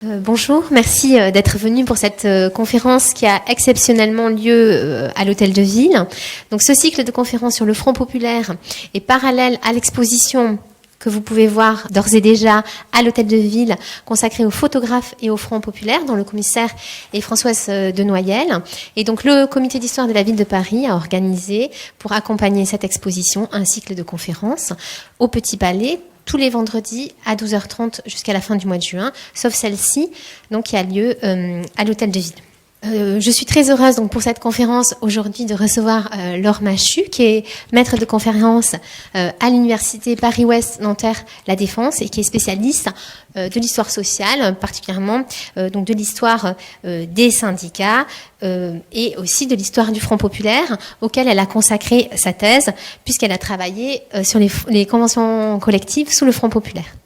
Bonjour, merci d'être venu pour cette conférence qui a exceptionnellement lieu à l'Hôtel de Ville. Donc ce cycle de conférences sur le Front populaire est parallèle à l'exposition que vous pouvez voir d'ores et déjà à l'Hôtel de Ville, consacrée aux photographes et au Front populaire, dont le commissaire est Françoise de Noyelles. Et donc le comité d'histoire de la ville de Paris a organisé, pour accompagner cette exposition, un cycle de conférences au Petit Palais, tous les vendredis à 12h30 jusqu'à la fin du mois de juin, sauf celle-ci, donc qui a lieu à l'Hôtel de Ville. Je suis très heureuse donc pour cette conférence aujourd'hui de recevoir Laure Machu, qui est maître de conférence à l'université Paris-Ouest Nanterre La Défense et qui est spécialiste de l'histoire sociale, particulièrement donc de l'histoire des syndicats et aussi de l'histoire du Front populaire, auquel elle a consacré sa thèse, puisqu'elle a travaillé sur les conventions collectives sous le Front populaire.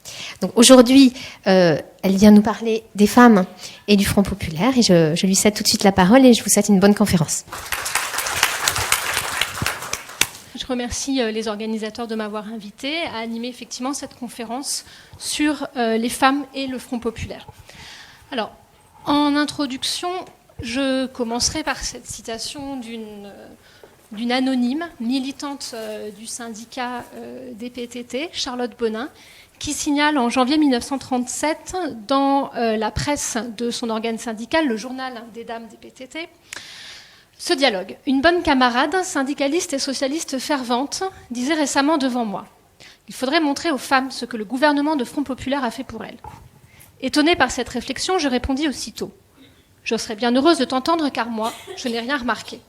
Donc aujourd'hui, elle vient nous parler des femmes et du Front populaire, et je lui cède tout de suite la parole et je vous souhaite une bonne conférence. Je remercie les organisateurs de m'avoir invité à animer effectivement cette conférence sur les femmes et le Front populaire. Alors, en introduction, je commencerai par cette citation d'une anonyme, militante du syndicat des PTT, Charlotte Bonin, qui signale en janvier 1937 dans la presse de son organe syndical, le journal des dames des PTT, ce dialogue. Une bonne camarade, syndicaliste et socialiste fervente, disait récemment devant moi: il faudrait montrer aux femmes ce que le gouvernement de Front populaire a fait pour elles. Étonnée par cette réflexion, je répondis aussitôt: je serais bien heureuse de t'entendre, car moi, je n'ai rien remarqué.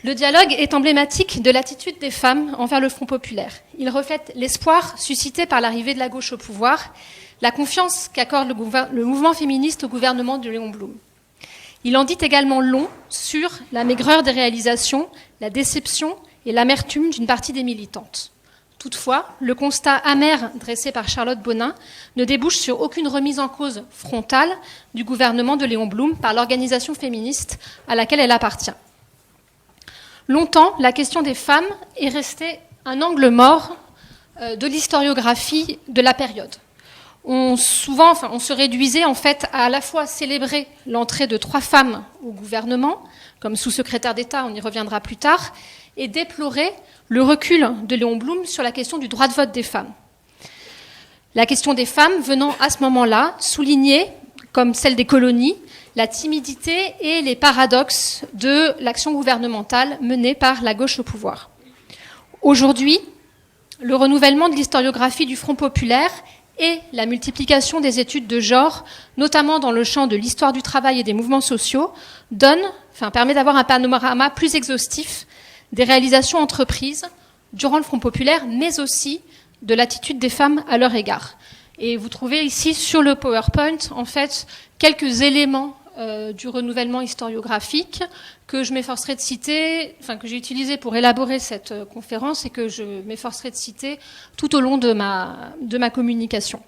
Le dialogue est emblématique de l'attitude des femmes envers le Front populaire. Il reflète l'espoir suscité par l'arrivée de la gauche au pouvoir, la confiance qu'accorde le mouvement féministe au gouvernement de Léon Blum. Il en dit également long sur la maigreur des réalisations, la déception et l'amertume d'une partie des militantes. Toutefois, le constat amer dressé par Charlotte Bonin ne débouche sur aucune remise en cause frontale du gouvernement de Léon Blum par l'organisation féministe à laquelle elle appartient. Longtemps, la question des femmes est restée un angle mort de l'historiographie de la période. On se réduisait en fait à la fois célébrer l'entrée de 3 femmes au gouvernement, comme sous-secrétaire d'État, on y reviendra plus tard, et déplorer le recul de Léon Blum sur la question du droit de vote des femmes. La question des femmes venant à ce moment-là souligner, comme celle des colonies, la timidité et les paradoxes de l'action gouvernementale menée par la gauche au pouvoir. Aujourd'hui, le renouvellement de l'historiographie du Front populaire et la multiplication des études de genre, notamment dans le champ de l'histoire du travail et des mouvements sociaux, permet d'avoir un panorama plus exhaustif des réalisations entreprises durant le Front populaire, mais aussi de l'attitude des femmes à leur égard. Et vous trouvez ici sur le PowerPoint, en fait, quelques éléments du renouvellement historiographique que je m'efforcerai de citer, que j'ai utilisé pour élaborer cette conférence et que je m'efforcerai de citer tout au long de ma communication.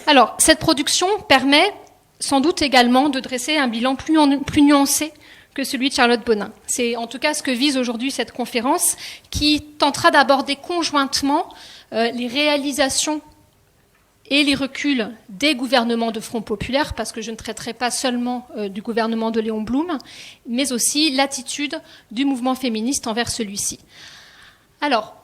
Alors, cette production permet sans doute également de dresser un bilan plus nuancé que celui de Charlotte Bonin. C'est en tout cas ce que vise aujourd'hui cette conférence, qui tentera d'aborder conjointement les réalisations et les reculs des gouvernements de Front populaire, parce que je ne traiterai pas seulement du gouvernement de Léon Blum, mais aussi l'attitude du mouvement féministe envers celui-ci. Alors,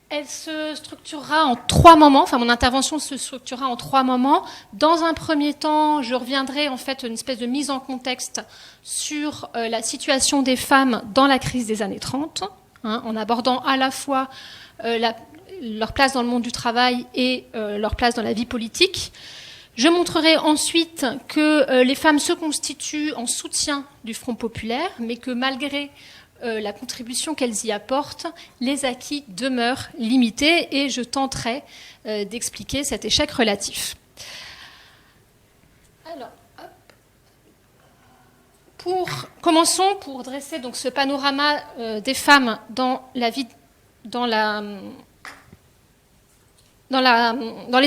elle se structurera en 3 moments, mon intervention se structurera en 3 moments. Dans un premier temps, je reviendrai en fait une espèce de mise en contexte sur la situation des femmes dans la crise des années 30, en abordant à la fois leur place dans le monde du travail et leur place dans la vie politique. Je montrerai ensuite que les femmes se constituent en soutien du Front populaire, mais que malgré la contribution qu'elles y apportent, les acquis demeurent limités, et je tenterai d'expliquer cet échec relatif. Alors, commençons pour dresser donc ce panorama des femmes dans les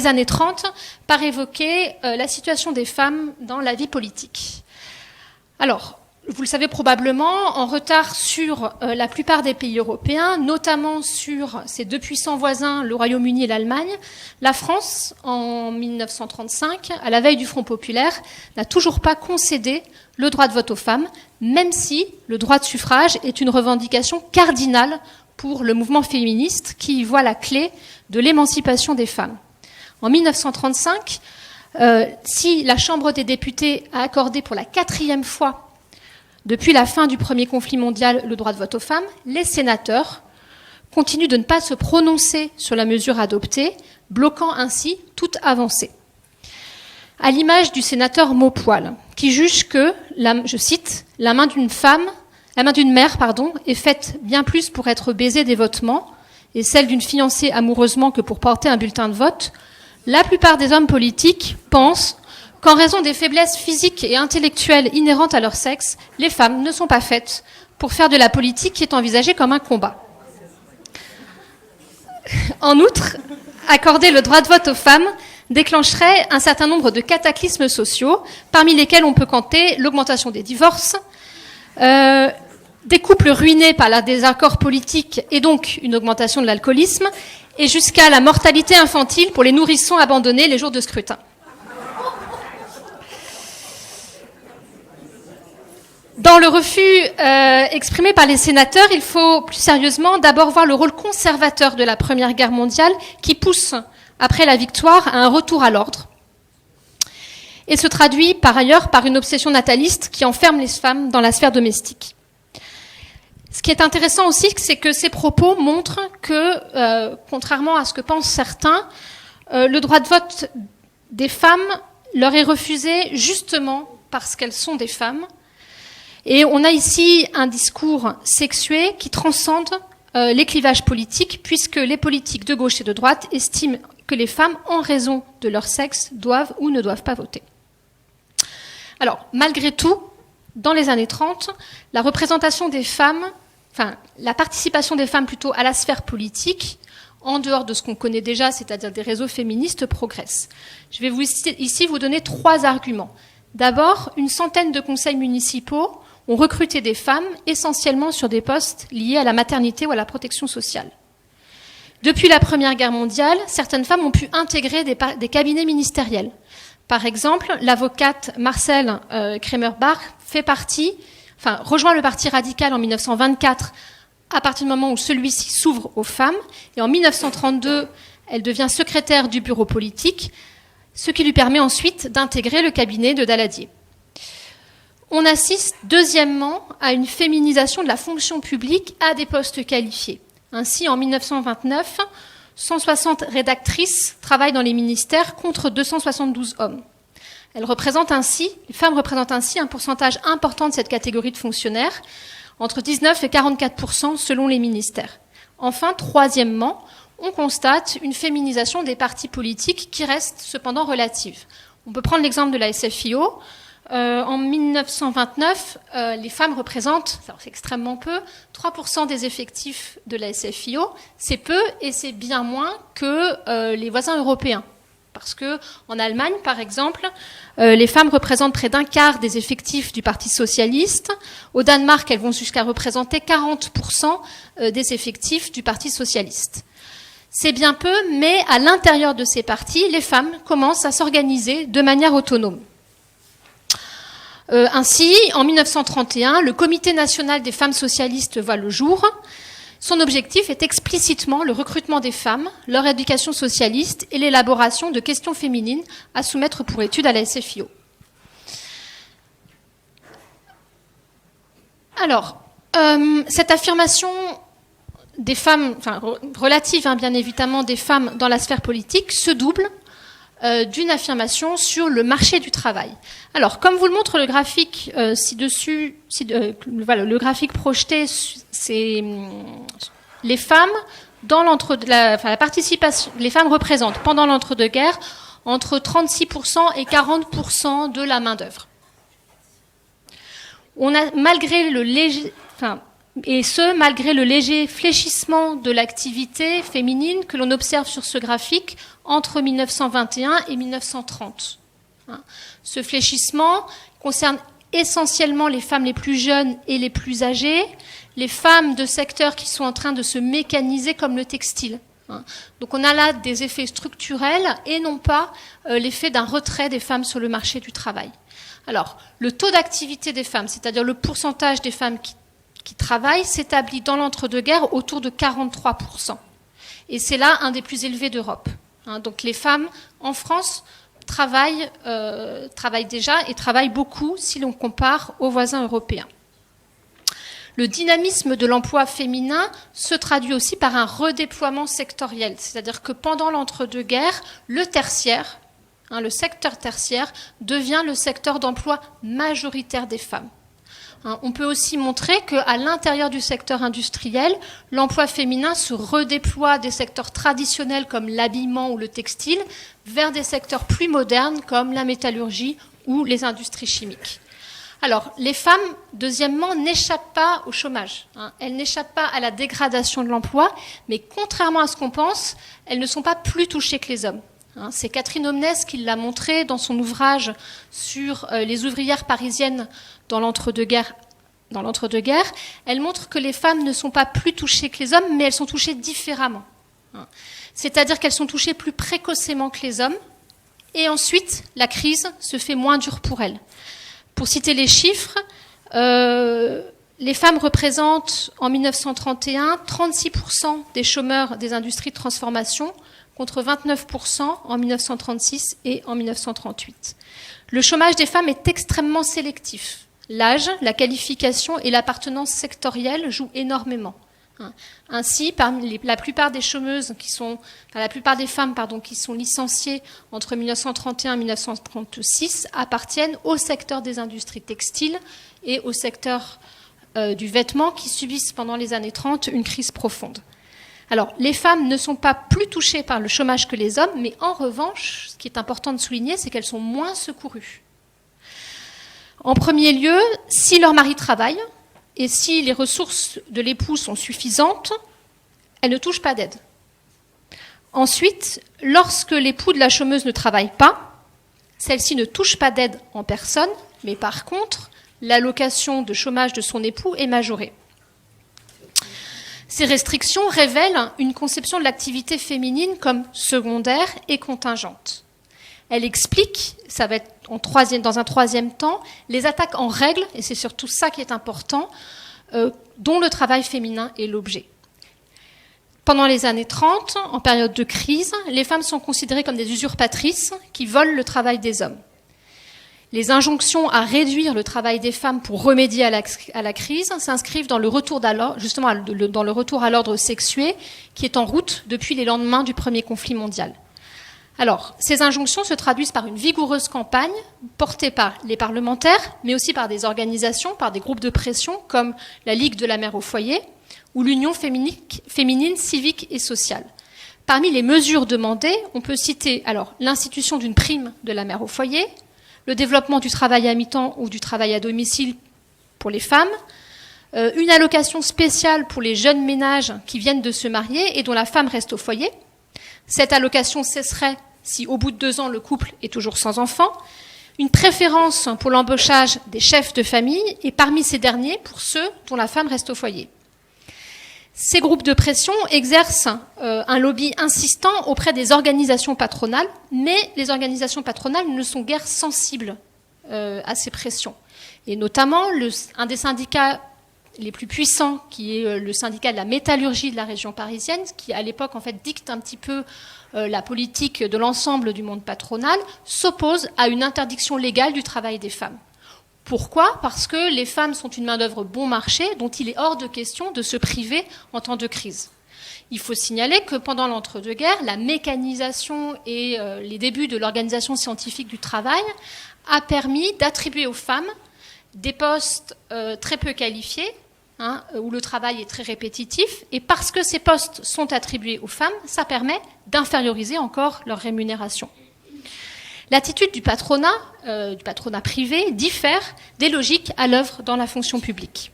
années 30, par évoquer la situation des femmes dans la vie politique. Alors, vous le savez probablement, en retard sur la plupart des pays européens, notamment sur ses deux puissants voisins, le Royaume-Uni et l'Allemagne. La France, en 1935, à la veille du Front populaire, n'a toujours pas concédé le droit de vote aux femmes, même si le droit de suffrage est une revendication cardinale pour le mouvement féministe qui y voit la clé de l'émancipation des femmes. En 1935, si la Chambre des députés a accordé pour la 4e fois depuis la fin du premier conflit mondial le droit de vote aux femmes, les sénateurs continuent de ne pas se prononcer sur la mesure adoptée, bloquant ainsi toute avancée. À l'image du sénateur Maupoil, qui juge que, je cite, « la main d'une mère, est faite bien plus pour être baisée dévotement, et celle d'une fiancée amoureusement que pour porter un bulletin de vote, la plupart des hommes politiques pensent qu'en raison des faiblesses physiques et intellectuelles inhérentes à leur sexe, les femmes ne sont pas faites pour faire de la politique qui est envisagée comme un combat. » En outre, accorder le droit de vote aux femmes déclencherait un certain nombre de cataclysmes sociaux, parmi lesquels on peut compter l'augmentation des divorces, des couples ruinés par les désaccords politiques et donc une augmentation de l'alcoolisme, et jusqu'à la mortalité infantile pour les nourrissons abandonnés les jours de scrutin. Dans le refus exprimé par les sénateurs, il faut plus sérieusement d'abord voir le rôle conservateur de la Première Guerre mondiale qui pousse, après la victoire, à un retour à l'ordre. Et se traduit par ailleurs par une obsession nataliste qui enferme les femmes dans la sphère domestique. Ce qui est intéressant aussi, c'est que ces propos montrent que, contrairement à ce que pensent certains, le droit de vote des femmes leur est refusé justement parce qu'elles sont des femmes. Et on a ici un discours sexué qui transcende les clivages politiques, puisque les politiques de gauche et de droite estiment que les femmes, en raison de leur sexe, doivent ou ne doivent pas voter. Alors, malgré tout, dans les années 30, la représentation des femmes, la participation des femmes plutôt à la sphère politique, en dehors de ce qu'on connaît déjà, c'est-à-dire des réseaux féministes, progresse. Je vais ici vous donner 3 arguments. D'abord, une centaine de conseils municipaux ont recruté des femmes, essentiellement sur des postes liés à la maternité ou à la protection sociale. Depuis la Première Guerre mondiale, certaines femmes ont pu intégrer des cabinets ministériels. Par exemple, l'avocate Marcelle Kremer-Bach rejoint le Parti radical en 1924, à partir du moment où celui-ci s'ouvre aux femmes. Et en 1932, elle devient secrétaire du bureau politique, ce qui lui permet ensuite d'intégrer le cabinet de Daladier. On assiste deuxièmement à une féminisation de la fonction publique à des postes qualifiés. Ainsi, en 1929, 160 rédactrices travaillent dans les ministères contre 272 hommes. Les femmes représentent ainsi un pourcentage important de cette catégorie de fonctionnaires, entre 19 et 44% selon les ministères. Enfin, troisièmement, on constate une féminisation des partis politiques qui reste cependant relative. On peut prendre l'exemple de la SFIO. En 1929, les femmes représentent, c'est extrêmement peu, 3% des effectifs de la SFIO. C'est peu et c'est bien moins que les voisins européens. Parce que en Allemagne, par exemple, les femmes représentent près d'un quart des effectifs du Parti socialiste. Au Danemark, elles vont jusqu'à représenter 40% des effectifs du Parti socialiste. C'est bien peu, mais à l'intérieur de ces partis, les femmes commencent à s'organiser de manière autonome. Ainsi, en 1931, le Comité national des femmes socialistes voit le jour. Son objectif est explicitement le recrutement des femmes, leur éducation socialiste et l'élaboration de questions féminines à soumettre pour étude à la SFIO. Alors, cette affirmation des femmes, relative bien évidemment des femmes dans la sphère politique, se double d'une affirmation sur le marché du travail. Alors, comme vous le montre le graphique ci-dessus, le graphique projeté, c'est les femmes dans la participation. Les femmes représentent pendant l'entre-deux-guerres entre 36% et 40% de la main-d'œuvre. On a malgré le léger fléchissement de l'activité féminine que l'on observe sur ce graphique entre 1921 et 1930. Ce fléchissement concerne essentiellement les femmes les plus jeunes et les plus âgées, les femmes de secteurs qui sont en train de se mécaniser comme le textile. Donc on a là des effets structurels et non pas l'effet d'un retrait des femmes sur le marché du travail. Alors, le taux d'activité des femmes, c'est-à-dire le pourcentage des femmes qui travaillent, s'établit dans l'entre-deux-guerres autour de 43%. Et c'est là un des plus élevés d'Europe. Donc les femmes en France travaillent déjà et travaillent beaucoup si l'on compare aux voisins européens. Le dynamisme de l'emploi féminin se traduit aussi par un redéploiement sectoriel, c'est-à-dire que pendant l'entre-deux-guerres, le tertiaire, le secteur tertiaire, devient le secteur d'emploi majoritaire des femmes. On peut aussi montrer qu'à l'intérieur du secteur industriel, l'emploi féminin se redéploie des secteurs traditionnels comme l'habillement ou le textile vers des secteurs plus modernes comme la métallurgie ou les industries chimiques. Alors, les femmes, deuxièmement, n'échappent pas au chômage. Elles n'échappent pas à la dégradation de l'emploi, mais contrairement à ce qu'on pense, elles ne sont pas plus touchées que les hommes. C'est Catherine Omnes qui l'a montré dans son ouvrage sur les ouvrières parisiennes dans l'entre-deux-guerres. Elle montre que les femmes ne sont pas plus touchées que les hommes, mais elles sont touchées différemment. C'est-à-dire qu'elles sont touchées plus précocement que les hommes, et ensuite, la crise se fait moins dure pour elles. Pour citer les chiffres, les femmes représentent en 1931 36% des chômeurs des industries de transformation contre 29% en 1936 et en 1938. Le chômage des femmes est extrêmement sélectif. L'âge, la qualification et l'appartenance sectorielle jouent énormément. Ainsi, la plupart des femmes qui sont licenciées entre 1931 et 1936 appartiennent au secteur des industries textiles et au secteur du vêtement qui subissent pendant les années 30 une crise profonde. Alors, les femmes ne sont pas plus touchées par le chômage que les hommes, mais en revanche, ce qui est important de souligner, c'est qu'elles sont moins secourues. En premier lieu, si leur mari travaille, et si les ressources de l'époux sont suffisantes, elle ne touche pas d'aide. Ensuite, lorsque l'époux de la chômeuse ne travaille pas, celle-ci ne touche pas d'aide en personne, mais par contre, l'allocation de chômage de son époux est majorée. Ces restrictions révèlent une conception de l'activité féminine comme secondaire et contingente. Elle explique, ça va être dans un troisième temps, les attaques en règle, et c'est surtout ça qui est important, dont le travail féminin est l'objet. Pendant les années 30, en période de crise, les femmes sont considérées comme des usurpatrices qui volent le travail des hommes. Les injonctions à réduire le travail des femmes pour remédier à la crise s'inscrivent dans le retour à l'ordre sexué qui est en route depuis les lendemains du premier conflit mondial. Alors, ces injonctions se traduisent par une vigoureuse campagne portée par les parlementaires, mais aussi par des organisations, par des groupes de pression comme la Ligue de la mère au foyer ou l'Union féminine civique et sociale. Parmi les mesures demandées, on peut citer alors l'institution d'une prime de la mère au foyer, le développement du travail à mi-temps ou du travail à domicile pour les femmes, une allocation spéciale pour les jeunes ménages qui viennent de se marier et dont la femme reste au foyer. Cette allocation cesserait si, au bout de 2 ans, le couple est toujours sans enfant. Une préférence pour l'embauchage des chefs de famille et parmi ces derniers, pour ceux dont la femme reste au foyer. Ces groupes de pression exercent un lobby insistant auprès des organisations patronales, mais les organisations patronales ne sont guère sensibles à ces pressions. Et notamment, un des syndicats les plus puissants, qui est le syndicat de la métallurgie de la région parisienne, qui à l'époque en fait dicte un petit peu la politique de l'ensemble du monde patronal, s'oppose à une interdiction légale du travail des femmes. Pourquoi ? Parce que les femmes sont une main-d'œuvre bon marché dont il est hors de question de se priver en temps de crise. Il faut signaler que pendant l'entre-deux-guerres, la mécanisation et les débuts de l'organisation scientifique du travail a permis d'attribuer aux femmes des postes très peu qualifiés, où le travail est très répétitif, et parce que ces postes sont attribués aux femmes, ça permet d'inférioriser encore leur rémunération. L'attitude du patronat privé, diffère des logiques à l'œuvre dans la fonction publique.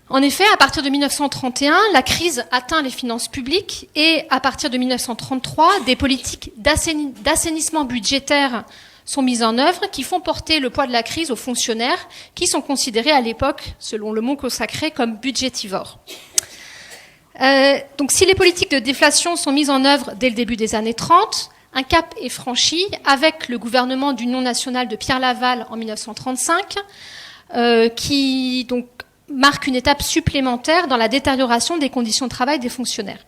En effet, à partir de 1931, la crise atteint les finances publiques et à partir de 1933, des politiques d'assainissement budgétaire sont mises en œuvre qui font porter le poids de la crise aux fonctionnaires qui sont considérés à l'époque, selon le mot consacré, comme budgétivores. Donc si les politiques de déflation sont mises en œuvre dès le début des années 30, un cap est franchi avec le gouvernement d'union nationale de Pierre Laval en 1935, qui donc marque une étape supplémentaire dans la détérioration des conditions de travail des fonctionnaires.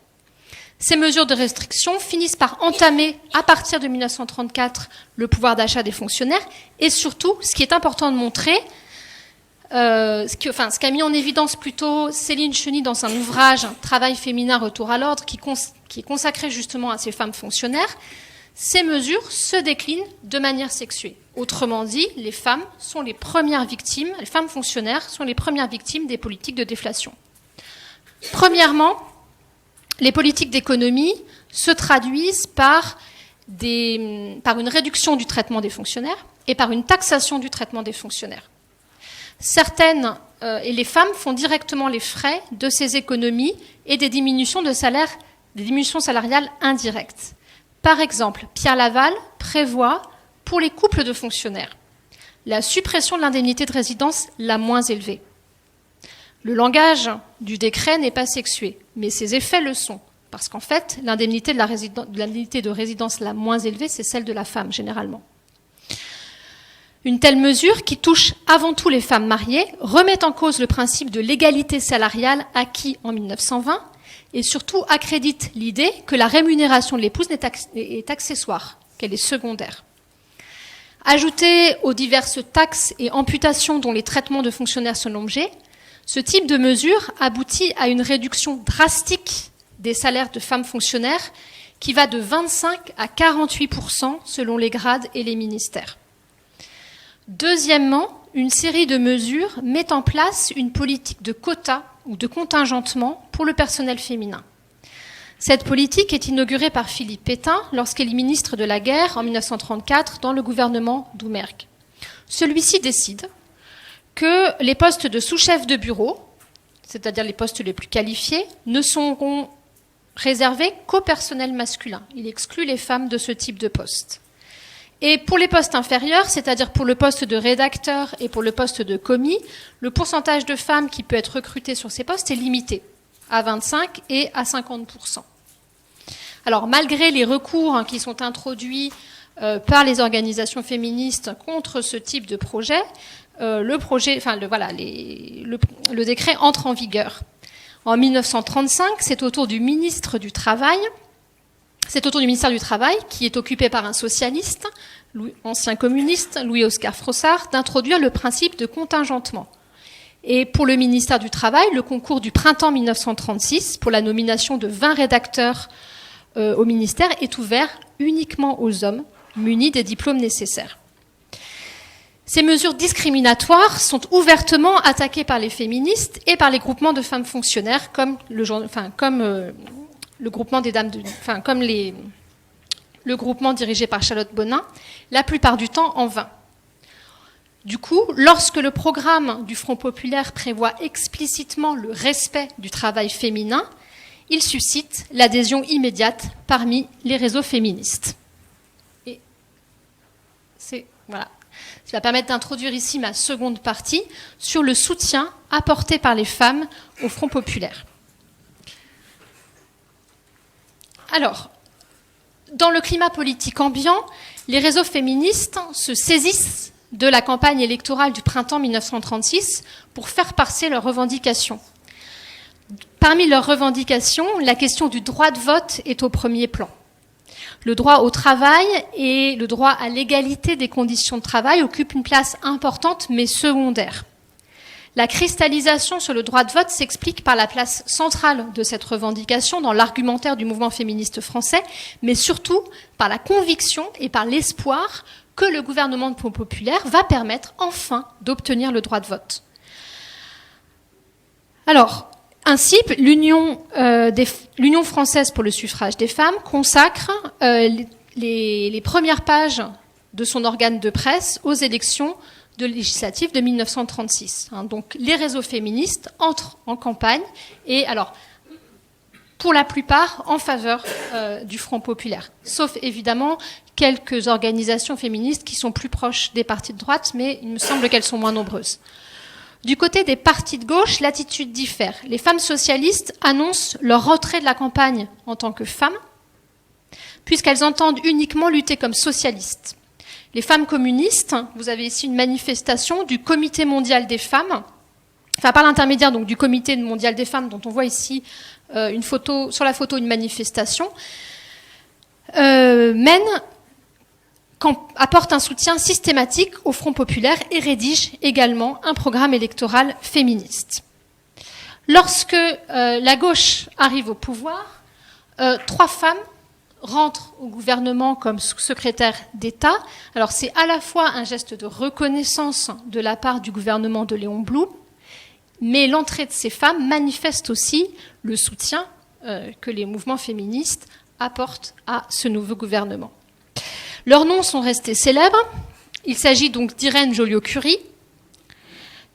Ces mesures de restriction finissent par entamer, à partir de 1934, le pouvoir d'achat des fonctionnaires, et surtout, ce qui est important de montrer, ce qu'a mis en évidence plutôt Céline Cheny dans un ouvrage « Travail féminin, retour à l'ordre », qui est consacré justement à ces femmes fonctionnaires, ces mesures se déclinent de manière sexuée. Autrement dit, les femmes sont les premières victimes, les femmes fonctionnaires sont les premières victimes des politiques de déflation. Premièrement, les politiques d'économie se traduisent par une réduction du traitement des fonctionnaires et par une taxation du traitement des fonctionnaires. Certaines, et les femmes, font directement les frais de ces économies et des diminutions de salaire, des diminutions salariales indirectes. Par exemple, Pierre Laval prévoit, pour les couples de fonctionnaires, la suppression de l'indemnité de résidence la moins élevée. Le langage du décret n'est pas sexué, mais ses effets le sont. Parce qu'en fait, l'indemnité de résidence la moins élevée, c'est celle de la femme, généralement. Une telle mesure, qui touche avant tout les femmes mariées, remet en cause le principe de l'égalité salariale acquis en 1920 et surtout accrédite l'idée que la rémunération de l'épouse est accessoire, qu'elle est secondaire. Ajouté aux diverses taxes et amputations dont les traitements de fonctionnaires sont l'objet, ce type de mesure aboutit à une réduction drastique des salaires de femmes fonctionnaires qui va de 25 à 48% selon les grades et les ministères. Deuxièmement, une série de mesures met en place une politique de quotas ou de contingentement pour le personnel féminin. Cette politique est inaugurée par Philippe Pétain lorsqu'il est ministre de la Guerre en 1934 dans le gouvernement Doumergue. Celui-ci décide que les postes de sous-chef de bureau, c'est-à-dire les postes les plus qualifiés, ne seront réservés qu'au personnel masculin. Il exclut les femmes de ce type de poste. Et pour les postes inférieurs, c'est-à-dire pour le poste de rédacteur et pour le poste de commis, le pourcentage de femmes qui peut être recruté sur ces postes est limité à 25 et à 50%. Alors, malgré les recours qui sont introduits par les organisations féministes contre ce type de projet, le décret entre en vigueur. En 1935, c'est au tour du ministère du Travail, qui est occupé par un socialiste, ancien communiste, Louis-Oscar Frossard, d'introduire le principe de contingentement. Et pour le ministère du Travail, le concours du printemps 1936, pour la nomination de 20 rédacteurs au ministère, est ouvert uniquement aux hommes munis des diplômes nécessaires. Ces mesures discriminatoires sont ouvertement attaquées par les féministes et par les groupements de femmes fonctionnaires, comme le groupement des dames le groupement dirigé par Charlotte Bonin, la plupart du temps en vain. Du coup, lorsque le programme du Front populaire prévoit explicitement le respect du travail féminin, il suscite l'adhésion immédiate parmi les réseaux féministes. Et ça va permettre d'introduire ici ma seconde partie sur le soutien apporté par les femmes au Front populaire. Alors, dans le climat politique ambiant, les réseaux féministes se saisissent de la campagne électorale du printemps 1936 pour faire passer leurs revendications. Parmi leurs revendications, la question du droit de vote est au premier plan. Le droit au travail et le droit à l'égalité des conditions de travail occupent une place importante mais secondaire. La cristallisation sur le droit de vote s'explique par la place centrale de cette revendication dans l'argumentaire du mouvement féministe français, mais surtout par la conviction et par l'espoir que le gouvernement de Front populaire va permettre enfin d'obtenir le droit de vote. Alors, ainsi, l'Union française pour le suffrage des femmes consacre les premières pages de son organe de presse aux élections de législatives de 1936. Donc, les réseaux féministes entrent en campagne et alors, pour la plupart en faveur du Front populaire. Sauf évidemment quelques organisations féministes qui sont plus proches des partis de droite, mais il me semble qu'elles sont moins nombreuses. Du côté des partis de gauche, l'attitude diffère. Les femmes socialistes annoncent leur retrait de la campagne en tant que femmes, puisqu'elles entendent uniquement lutter comme socialistes. Les femmes communistes, vous avez ici une manifestation du Comité mondial des femmes, enfin par l'intermédiaire donc du Comité mondial des femmes, dont on voit ici une photo, sur la photo une manifestation, apporte un soutien systématique au Front populaire et rédige également un programme électoral féministe. Lorsque la gauche arrive au pouvoir, 3 femmes rentrent au gouvernement comme secrétaire d'État. Alors c'est à la fois un geste de reconnaissance de la part du gouvernement de Léon Blum, mais l'entrée de ces femmes manifeste aussi le soutien que les mouvements féministes apportent à ce nouveau gouvernement. Leurs noms sont restés célèbres. Il s'agit donc d'Irène Joliot-Curie,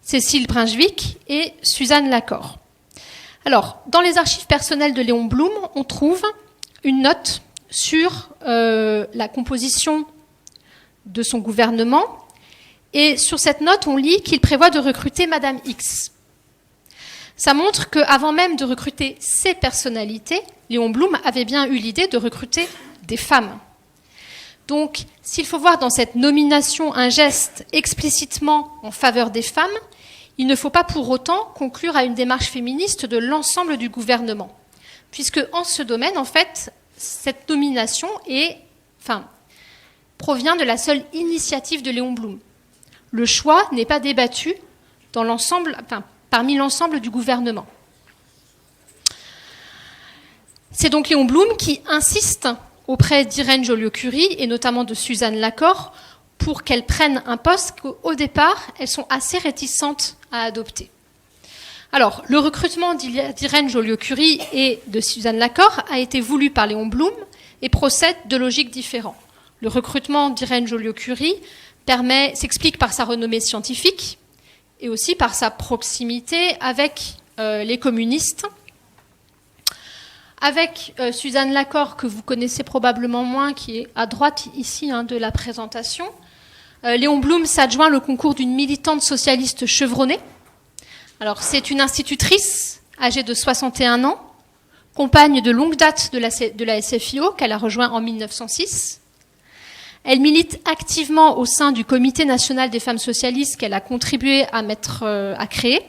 Cécile Brunschvicg et Suzanne Lacorre. Alors, dans les archives personnelles de Léon Blum, on trouve une note sur la composition de son gouvernement. Et sur cette note, on lit qu'il prévoit de recruter Madame X. Ça montre qu'avant même de recruter ces personnalités, Léon Blum avait bien eu l'idée de recruter des femmes. Donc, s'il faut voir dans cette nomination un geste explicitement en faveur des femmes, il ne faut pas pour autant conclure à une démarche féministe de l'ensemble du gouvernement. Puisque en ce domaine, en fait, cette nomination provient de la seule initiative de Léon Blum. Le choix n'est pas débattu dans parmi l'ensemble du gouvernement. C'est donc Léon Blum qui insiste auprès d'Irène Joliot-Curie et notamment de Suzanne Lacorre pour qu'elles prennent un poste qu'au départ, elles sont assez réticentes à adopter. Alors, le recrutement d'Irène Joliot-Curie et de Suzanne Lacorre a été voulu par Léon Blum et procède de logiques différentes. Le recrutement d'Irène Joliot-Curie s'explique par sa renommée scientifique et aussi par sa proximité avec les communistes. Avec Suzanne Lacorre, que vous connaissez probablement moins, qui est à droite ici de la présentation, Léon Blum s'adjoint le concours d'une militante socialiste chevronnée. Alors, c'est une institutrice âgée de 61 ans, compagne de longue date de la SFIO, qu'elle a rejoint en 1906. Elle milite activement au sein du Comité national des femmes socialistes qu'elle a contribué à créer.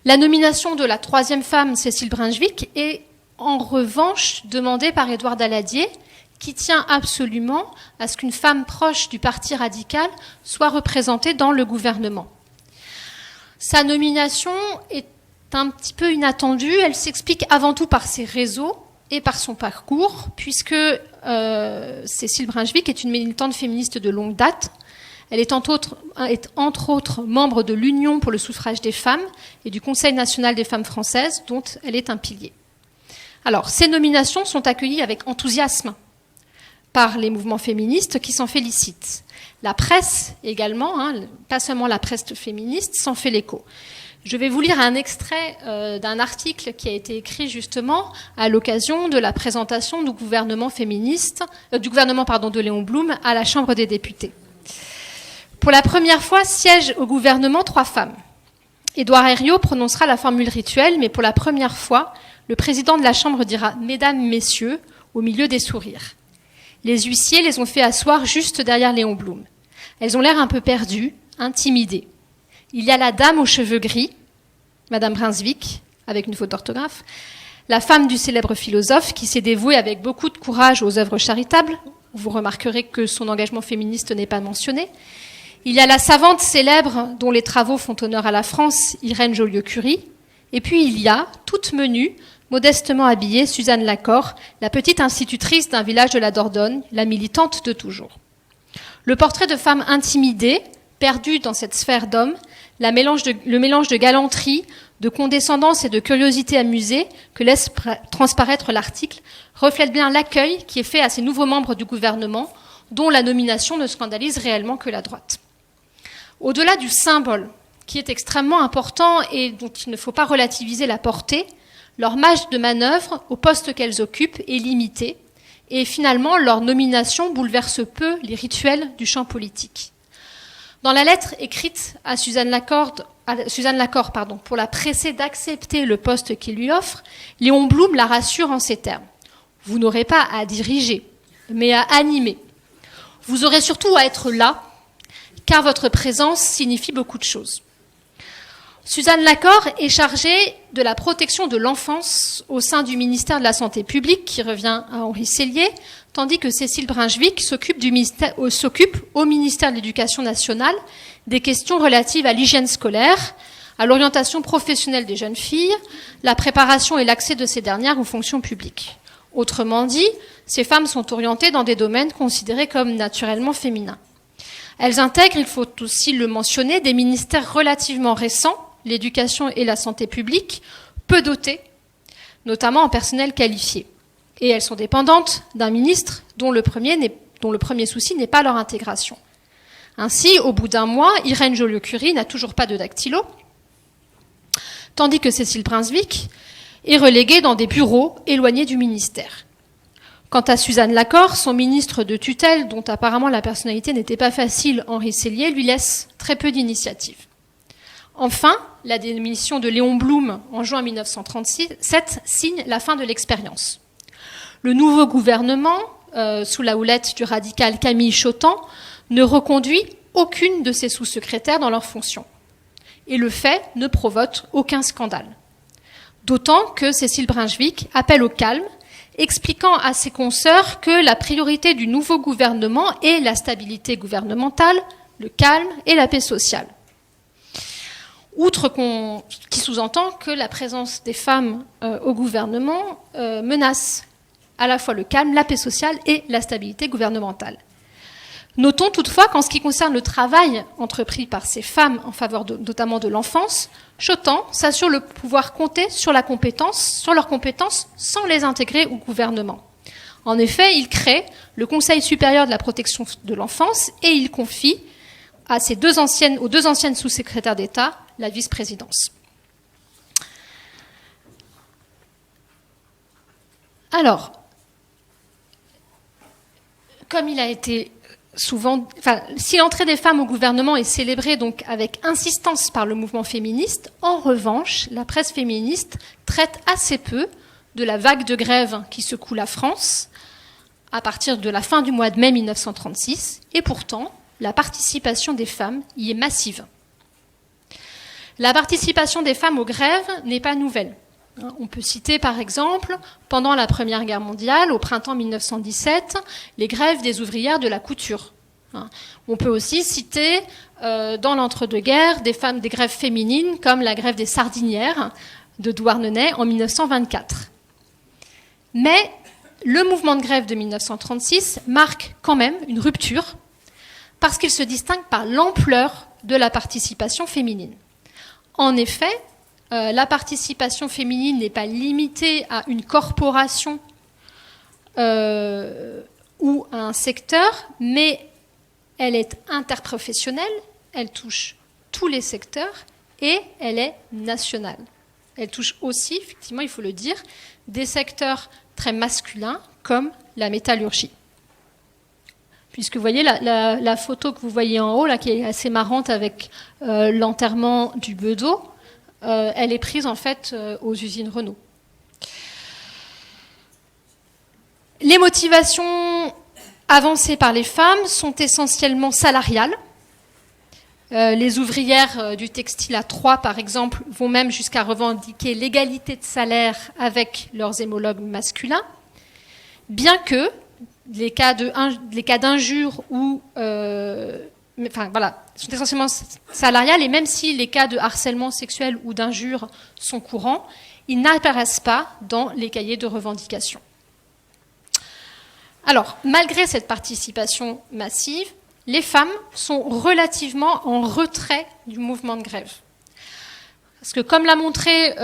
La nomination de la 3e femme, Cécile Brunschvicg, est en revanche demandée par Édouard Daladier, qui tient absolument à ce qu'une femme proche du Parti radical soit représentée dans le gouvernement. Sa nomination est un petit peu inattendue. Elle s'explique avant tout par ses réseaux et par son parcours, puisque Cécile Brunschvicg est une militante féministe de longue date. Elle est entre autres membre de l'Union pour le suffrage des femmes et du Conseil national des femmes françaises, dont elle est un pilier. Alors, ces nominations sont accueillies avec enthousiasme par les mouvements féministes qui s'en félicitent. La presse également, pas seulement la presse féministe, s'en fait l'écho. Je vais vous lire un extrait d'un article qui a été écrit justement à l'occasion de la présentation du gouvernement de Léon Blum à la Chambre des députés. Pour la première fois, siègent au gouvernement 3 femmes. Édouard Herriot prononcera la formule rituelle, mais pour la première fois, le président de la Chambre dira « Mesdames, Messieurs » au milieu des sourires. Les huissiers les ont fait asseoir juste derrière Léon Blum. Elles ont l'air un peu perdues, intimidées. Il y a la dame aux cheveux gris, Madame Brunschvicg, avec une faute d'orthographe, la femme du célèbre philosophe qui s'est dévouée avec beaucoup de courage aux œuvres charitables. Vous remarquerez que son engagement féministe n'est pas mentionné. Il y a la savante célèbre dont les travaux font honneur à la France, Irène Joliot-Curie. Et puis il y a, toute menue, modestement habillée, Suzanne Lacorre, la petite institutrice d'un village de la Dordogne, la militante de toujours. Le portrait de femme intimidée, perdue dans cette sphère d'hommes, le mélange de galanterie, de condescendance et de curiosité amusée que laisse transparaître l'article, reflète bien l'accueil qui est fait à ces nouveaux membres du gouvernement, dont la nomination ne scandalise réellement que la droite. Au-delà du symbole, qui est extrêmement important et dont il ne faut pas relativiser la portée, Leur marge de manœuvre au poste qu'elles occupent est limitée et finalement leur nomination bouleverse peu les rituels du champ politique. Dans la lettre écrite à Suzanne Lacore, pour la presser d'accepter le poste qu'il lui offre, Léon Blum la rassure en ces termes. Vous n'aurez pas à diriger, mais à animer. Vous aurez surtout à être là, car votre présence signifie beaucoup de choses. Suzanne Lacore est chargée de la protection de l'enfance au sein du ministère de la Santé publique, qui revient à Henri Sellier, tandis que Cécile Brunschvicg s'occupe au ministère de l'Éducation nationale des questions relatives à l'hygiène scolaire, à l'orientation professionnelle des jeunes filles, la préparation et l'accès de ces dernières aux fonctions publiques. Autrement dit, ces femmes sont orientées dans des domaines considérés comme naturellement féminins. Elles intègrent, il faut aussi le mentionner, des ministères relativement récents, l'éducation et la santé publique, peu dotés, notamment en personnel qualifié. Et elles sont dépendantes d'un ministre dont le premier souci n'est pas leur intégration. Ainsi, au bout d'un mois, Irène Joliot-Curie n'a toujours pas de dactylo, tandis que Cécile Brunschvicg est reléguée dans des bureaux éloignés du ministère. Quant à Suzanne Lacore, son ministre de tutelle, dont apparemment la personnalité n'était pas facile, Henri Sellier, lui laisse très peu d'initiative. Enfin, la démission de Léon Blum en juin 1937 signe la fin de l'expérience. Le nouveau gouvernement, sous la houlette du radical Camille Chotan, ne reconduit aucune de ses sous-secrétaires dans leurs fonctions. Et le fait ne provoque aucun scandale. D'autant que Cécile Brunschvicg appelle au calme, expliquant à ses consoeurs que la priorité du nouveau gouvernement est la stabilité gouvernementale, le calme et la paix sociale. Outre qui sous-entend que la présence des femmes au gouvernement menace à la fois le calme, la paix sociale et la stabilité gouvernementale. Notons toutefois qu'en ce qui concerne le travail entrepris par ces femmes en faveur notamment de l'enfance, Chotan s'assure de pouvoir compter sur leurs compétences sans les intégrer au gouvernement. En effet, il crée le Conseil supérieur de la protection de l'enfance et il confie aux deux anciennes sous-secrétaires d'État la vice-présidence. Alors, comme il a été si l'entrée des femmes au gouvernement est célébrée donc avec insistance par le mouvement féministe, en revanche, la presse féministe traite assez peu de la vague de grève qui secoue la France à partir de la fin du mois de mai 1936, et pourtant, la participation des femmes y est massive. La participation des femmes aux grèves n'est pas nouvelle. On peut citer par exemple, pendant la Première Guerre mondiale, au printemps 1917, les grèves des ouvrières de la couture. On peut aussi citer, dans l'entre-deux-guerres, des grèves féminines, comme la grève des sardinières de Douarnenez en 1924. Mais le mouvement de grève de 1936 marque quand même une rupture, parce qu'il se distingue par l'ampleur de la participation féminine. En effet, la participation féminine n'est pas limitée à une corporation ou à un secteur, mais elle est interprofessionnelle, elle touche tous les secteurs et elle est nationale. Elle touche aussi, effectivement, il faut le dire, des secteurs très masculins comme la métallurgie. Puisque vous voyez la photo que vous voyez en haut, là, qui est assez marrante avec l'enterrement du Bedeau, elle est prise en fait aux usines Renault. Les motivations avancées par les femmes sont essentiellement salariales. Les ouvrières du textile à Troyes, par exemple, vont même jusqu'à revendiquer l'égalité de salaire avec leurs homologues masculins, bien que les cas d'injures ou sont essentiellement salariales, et même si les cas de harcèlement sexuel ou d'injures sont courants, ils n'apparaissent pas dans les cahiers de revendication. Alors, malgré cette participation massive, les femmes sont relativement en retrait du mouvement de grève. Parce que comme l'a montré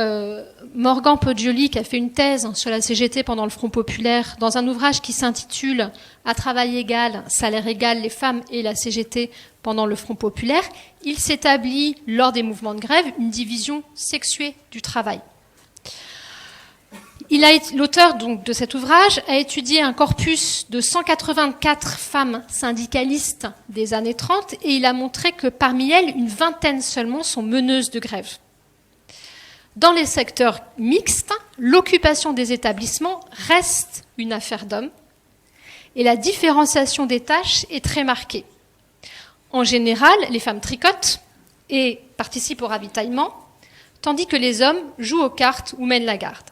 Morgan Poggioli, qui a fait une thèse sur la CGT pendant le Front populaire, dans un ouvrage qui s'intitule « À travail égal, salaire égal, les femmes et la CGT pendant le Front populaire », il s'établit lors des mouvements de grève une division sexuée du travail. L'auteur donc de cet ouvrage a étudié un corpus de 184 femmes syndicalistes des années 30 et il a montré que parmi elles, une vingtaine seulement sont meneuses de grève. Dans les secteurs mixtes, l'occupation des établissements reste une affaire d'hommes et la différenciation des tâches est très marquée. En général, les femmes tricotent et participent au ravitaillement, tandis que les hommes jouent aux cartes ou mènent la garde.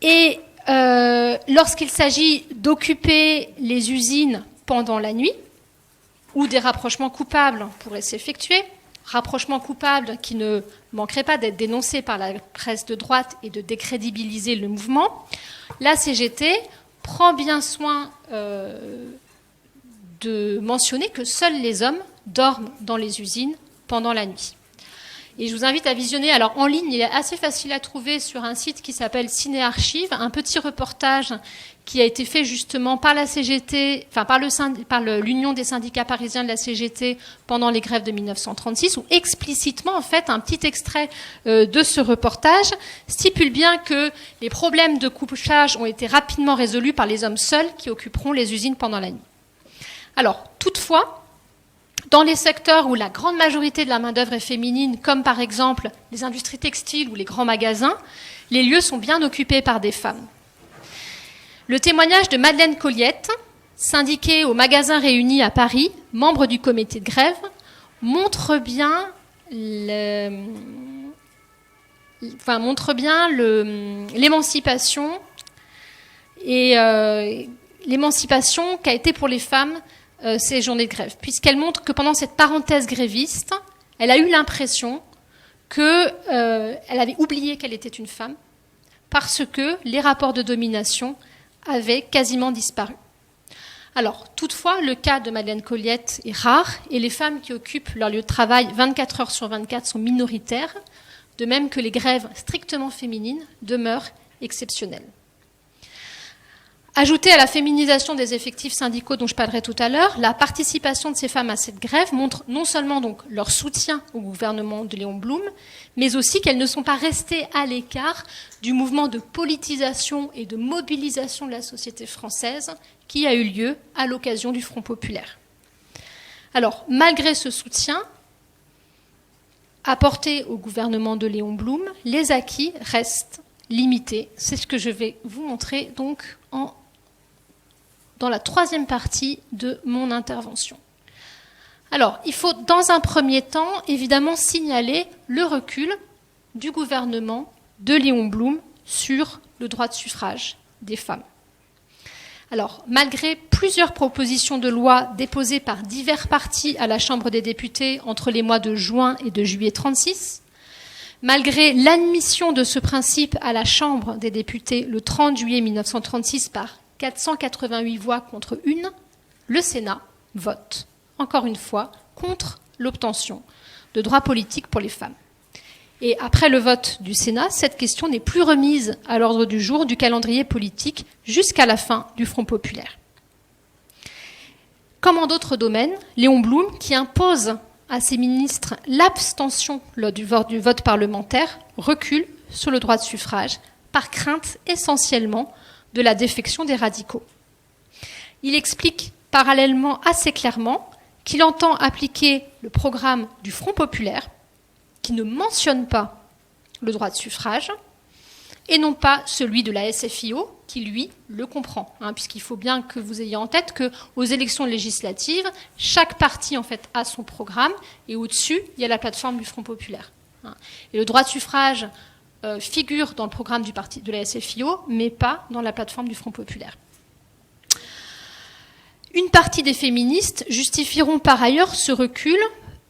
Et lorsqu'il s'agit d'occuper les usines pendant la nuit, où des rapprochements coupables pourraient s'effectuer, rapprochements coupables qui ne manqueraient pas d'être dénoncés par la presse de droite et de décrédibiliser le mouvement, la CGT prend bien soin de mentionner que seuls les hommes dorment dans les usines pendant la nuit. Et je vous invite à visionner, alors en ligne, il est assez facile à trouver sur un site qui s'appelle Ciné-Archives, un petit reportage qui a été fait justement par la CGT, enfin par l'Union des syndicats parisiens de la CGT pendant les grèves de 1936, où explicitement, en fait, un petit extrait de ce reportage stipule bien que les problèmes de couchage ont été rapidement résolus par les hommes seuls qui occuperont les usines pendant la nuit. Alors, toutefois, dans les secteurs où la grande majorité de la main-d'œuvre est féminine, comme par exemple les industries textiles ou les grands magasins, les lieux sont bien occupés par des femmes. Le témoignage de Madeleine Colliette, syndiquée au Magasin Réunis à Paris, membre du comité de grève, montre bien l'émancipation et l'émancipation qu'a été pour les femmes ces journées de grève, puisqu'elle montre que pendant cette parenthèse gréviste, elle a eu l'impression qu'elle avait oublié qu'elle était une femme, parce que les rapports de domination avaient quasiment disparu. Alors, toutefois, le cas de Madeleine Colliette est rare, et les femmes qui occupent leur lieu de travail 24 heures sur 24 sont minoritaires, de même que les grèves strictement féminines demeurent exceptionnelles. Ajoutée à la féminisation des effectifs syndicaux dont je parlerai tout à l'heure, la participation de ces femmes à cette grève montre non seulement donc leur soutien au gouvernement de Léon Blum, mais aussi qu'elles ne sont pas restées à l'écart du mouvement de politisation et de mobilisation de la société française qui a eu lieu à l'occasion du Front populaire. Alors, malgré ce soutien apporté au gouvernement de Léon Blum, les acquis restent limités. C'est ce que je vais vous montrer donc dans la troisième partie de mon intervention. Alors, il faut dans un premier temps, évidemment, signaler le recul du gouvernement de Léon Blum sur le droit de suffrage des femmes. Alors, malgré plusieurs propositions de loi déposées par divers partis à la Chambre des députés entre les mois de juin et de juillet 1936, malgré l'admission de ce principe à la Chambre des députés le 30 juillet 1936 par 488 voix contre une, le Sénat vote, encore une fois, contre l'obtention de droits politiques pour les femmes. Et après le vote du Sénat, cette question n'est plus remise à l'ordre du jour du calendrier politique jusqu'à la fin du Front populaire. Comme en d'autres domaines, Léon Blum, qui impose à ses ministres l'abstention lors du vote parlementaire, recule sur le droit de suffrage par crainte essentiellement de la défection des radicaux. Il explique parallèlement assez clairement qu'il entend appliquer le programme du Front populaire, qui ne mentionne pas le droit de suffrage, et non pas celui de la SFIO, qui, lui, le comprend. Puisqu'il faut bien que vous ayez en tête qu'aux élections législatives, chaque parti, en fait, a son programme, et au-dessus, il y a la plateforme du Front populaire. Et le droit de suffrage figure dans le programme du parti de la SFIO, mais pas dans la plateforme du Front populaire. Une partie des féministes justifieront par ailleurs ce recul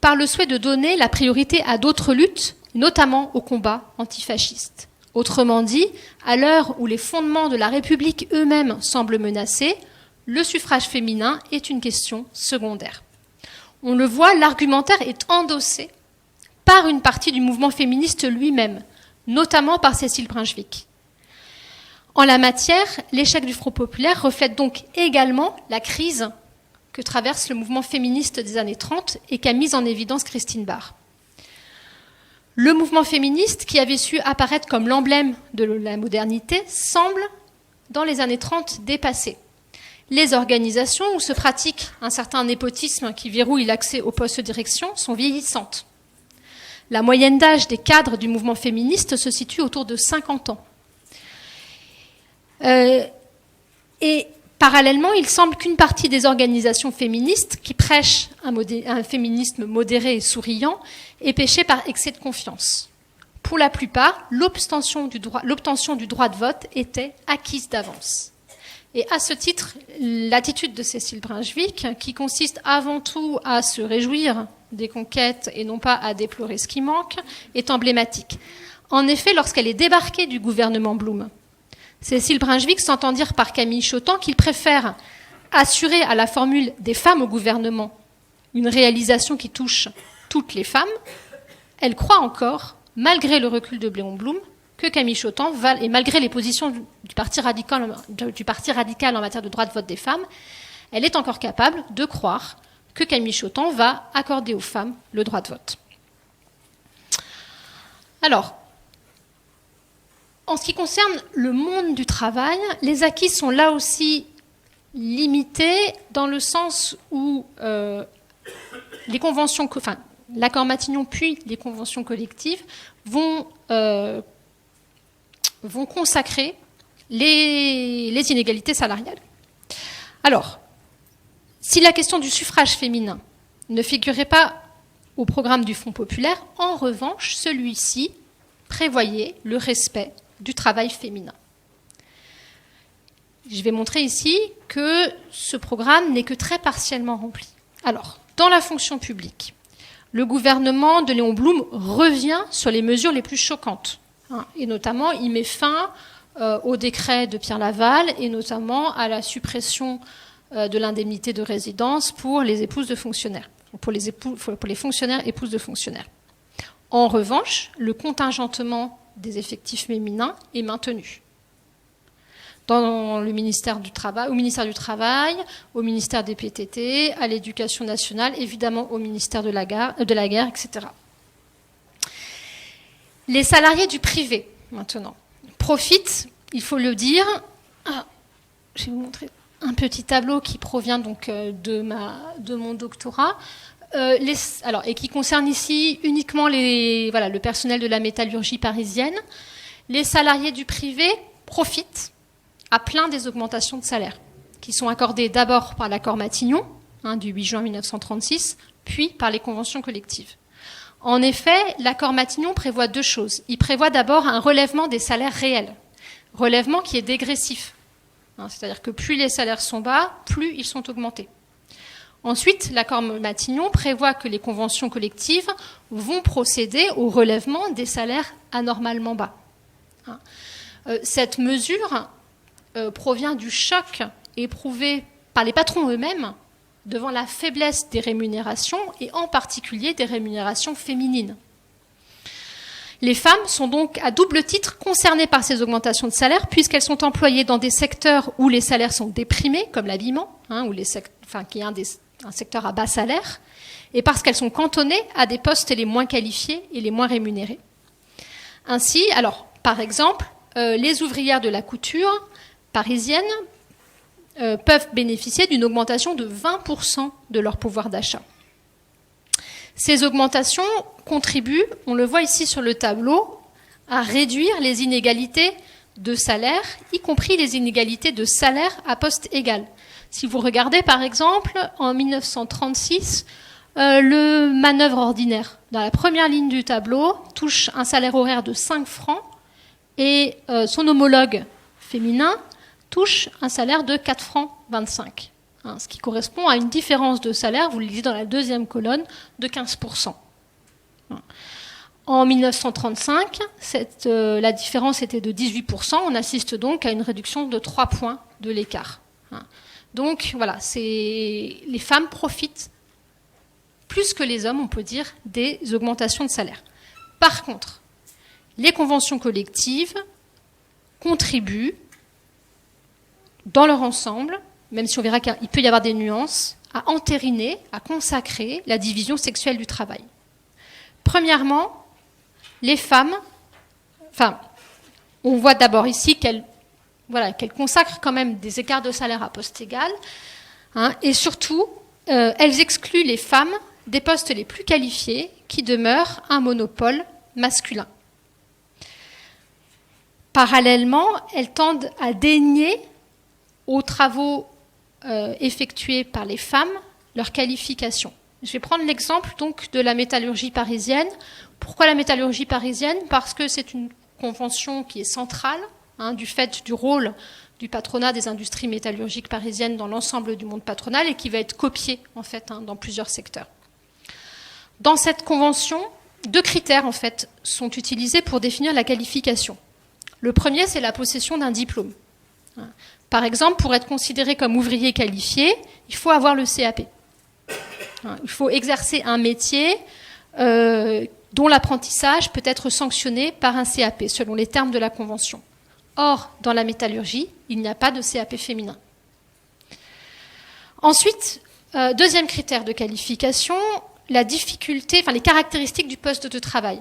par le souhait de donner la priorité à d'autres luttes, notamment au combat antifasciste. Autrement dit, à l'heure où les fondements de la République eux-mêmes semblent menacés, le suffrage féminin est une question secondaire. On le voit, l'argumentaire est endossé par une partie du mouvement féministe lui-même, notamment par Cécile Brunschvicg. En la matière, l'échec du Front populaire reflète donc également la crise que traverse le mouvement féministe des années 30 et qu'a mise en évidence Christine Barr. Le mouvement féministe, qui avait su apparaître comme l'emblème de la modernité, semble, dans les années 30, dépassé. Les organisations où se pratique un certain népotisme qui verrouille l'accès aux postes de direction sont vieillissantes. La moyenne d'âge des cadres du mouvement féministe se situe autour de 50 ans. Et parallèlement, il semble qu'une partie des organisations féministes qui prêchent un féminisme modéré et souriant ait péché par excès de confiance. Pour la plupart, l'obtention du droit de vote était acquise d'avance. Et à ce titre, l'attitude de Cécile Brunschvicg, qui consiste avant tout à se réjouir des conquêtes et non pas à déplorer ce qui manque, est emblématique. En effet, lorsqu'elle est débarquée du gouvernement Blum, Cécile Brunschvicg s'entend dire par Camille Chotan qu'il préfère assurer à la formule des femmes au gouvernement une réalisation qui touche toutes les femmes. Elle croit encore, malgré le recul de Léon Blum, que Camille Chotan, et malgré les positions du Parti radical en matière de droit de vote des femmes, elle est encore capable de croire que Camille Chotan va accorder aux femmes le droit de vote. Alors, en ce qui concerne le monde du travail, les acquis sont là aussi limités dans le sens où l'accord Matignon puis les conventions collectives vont consacrer les inégalités salariales. Alors, si la question du suffrage féminin ne figurait pas au programme du Front populaire, en revanche, celui-ci prévoyait le respect du travail féminin. Je vais montrer ici que ce programme n'est que très partiellement rempli. Alors, dans la fonction publique, le gouvernement de Léon Blum revient sur les mesures les plus choquantes. Et notamment, il met fin au décret de Pierre Laval et notamment à la suppression de l'indemnité de résidence pour les épouses de fonctionnaires, pour les fonctionnaires épouses de fonctionnaires. En revanche, le contingentement des effectifs féminins est maintenu. Au ministère du Travail, au ministère des PTT, à l'Éducation nationale, évidemment au ministère de la Guerre, etc. Les salariés du privé, maintenant, profitent, il faut le dire, je vais vous montrer un petit tableau qui provient donc de mon doctorat, et qui concerne ici uniquement le personnel de la métallurgie parisienne. Les salariés du privé profitent à plein des augmentations de salaire, qui sont accordées d'abord par l'accord Matignon, du 8 juin 1936, puis par les conventions collectives. En effet, l'accord Matignon prévoit deux choses. Il prévoit d'abord un relèvement des salaires réels, relèvement qui est dégressif. C'est-à-dire que plus les salaires sont bas, plus ils sont augmentés. Ensuite, l'accord Matignon prévoit que les conventions collectives vont procéder au relèvement des salaires anormalement bas. Cette mesure provient du choc éprouvé par les patrons eux-mêmes devant la faiblesse des rémunérations et en particulier des rémunérations féminines. Les femmes sont donc à double titre concernées par ces augmentations de salaire puisqu'elles sont employées dans des secteurs où les salaires sont déprimés, comme l'habillement, qui est un secteur à bas salaire, et parce qu'elles sont cantonnées à des postes les moins qualifiés et les moins rémunérés. Ainsi, par exemple, les ouvrières de la couture parisienne peuvent bénéficier d'une augmentation de 20% de leur pouvoir d'achat. Ces augmentations contribuent, on le voit ici sur le tableau, à réduire les inégalités de salaire, y compris les inégalités de salaire à poste égal. Si vous regardez par exemple, en 1936, le manœuvre ordinaire, dans la première ligne du tableau, touche un salaire horaire de 5 francs et son homologue féminin touche un salaire de 4 francs 25. Ce qui correspond à une différence de salaire, vous le lisez dans la deuxième colonne, de 15%. En 1935, la différence était de 18%. On assiste donc à une réduction de 3 points de l'écart. Donc voilà, les femmes profitent plus que les hommes, on peut dire, des augmentations de salaire. Par contre, les conventions collectives contribuent dans leur ensemble, même si on verra qu'il peut y avoir des nuances, à entériner, à consacrer la division sexuelle du travail. Premièrement, les femmes, on voit d'abord ici qu'elles consacrent quand même des écarts de salaire à poste égal, et surtout, elles excluent les femmes des postes les plus qualifiés qui demeurent un monopole masculin. Parallèlement, elles tendent à dénier aux travaux effectués par les femmes leur qualification. Je vais prendre l'exemple donc de la métallurgie parisienne. Pourquoi la métallurgie parisienne ? Parce que c'est une convention qui est centrale, du fait du rôle du patronat des industries métallurgiques parisiennes dans l'ensemble du monde patronal et qui va être copiée en fait dans plusieurs secteurs. Dans cette convention, 2 critères en fait sont utilisés pour définir la qualification. Le premier, c'est la possession d'un diplôme. Par exemple, pour être considéré comme ouvrier qualifié, il faut avoir le CAP. Il faut exercer un métier dont l'apprentissage peut être sanctionné par un CAP, selon les termes de la Convention. Or, dans la métallurgie, il n'y a pas de CAP féminin. Ensuite, deuxième critère de qualification, la difficulté, les caractéristiques du poste de travail.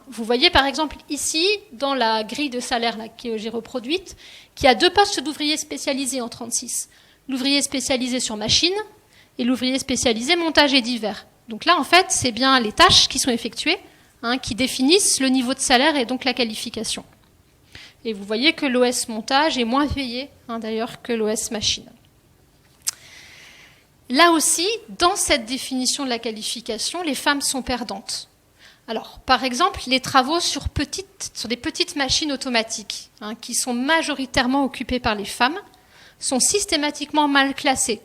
Vous voyez par exemple ici, dans la grille de salaire que j'ai reproduite, qu'il y a 2 postes d'ouvriers spécialisés en 36. L'ouvrier spécialisé sur machine et l'ouvrier spécialisé montage et divers. Donc là, en fait, c'est bien les tâches qui sont effectuées qui définissent le niveau de salaire et donc la qualification. Et vous voyez que l'OS montage est moins payé, d'ailleurs, que l'OS machine. Là aussi, dans cette définition de la qualification, les femmes sont perdantes. Alors, par exemple, les travaux sur des petites machines automatiques, qui sont majoritairement occupées par les femmes, sont systématiquement mal classés.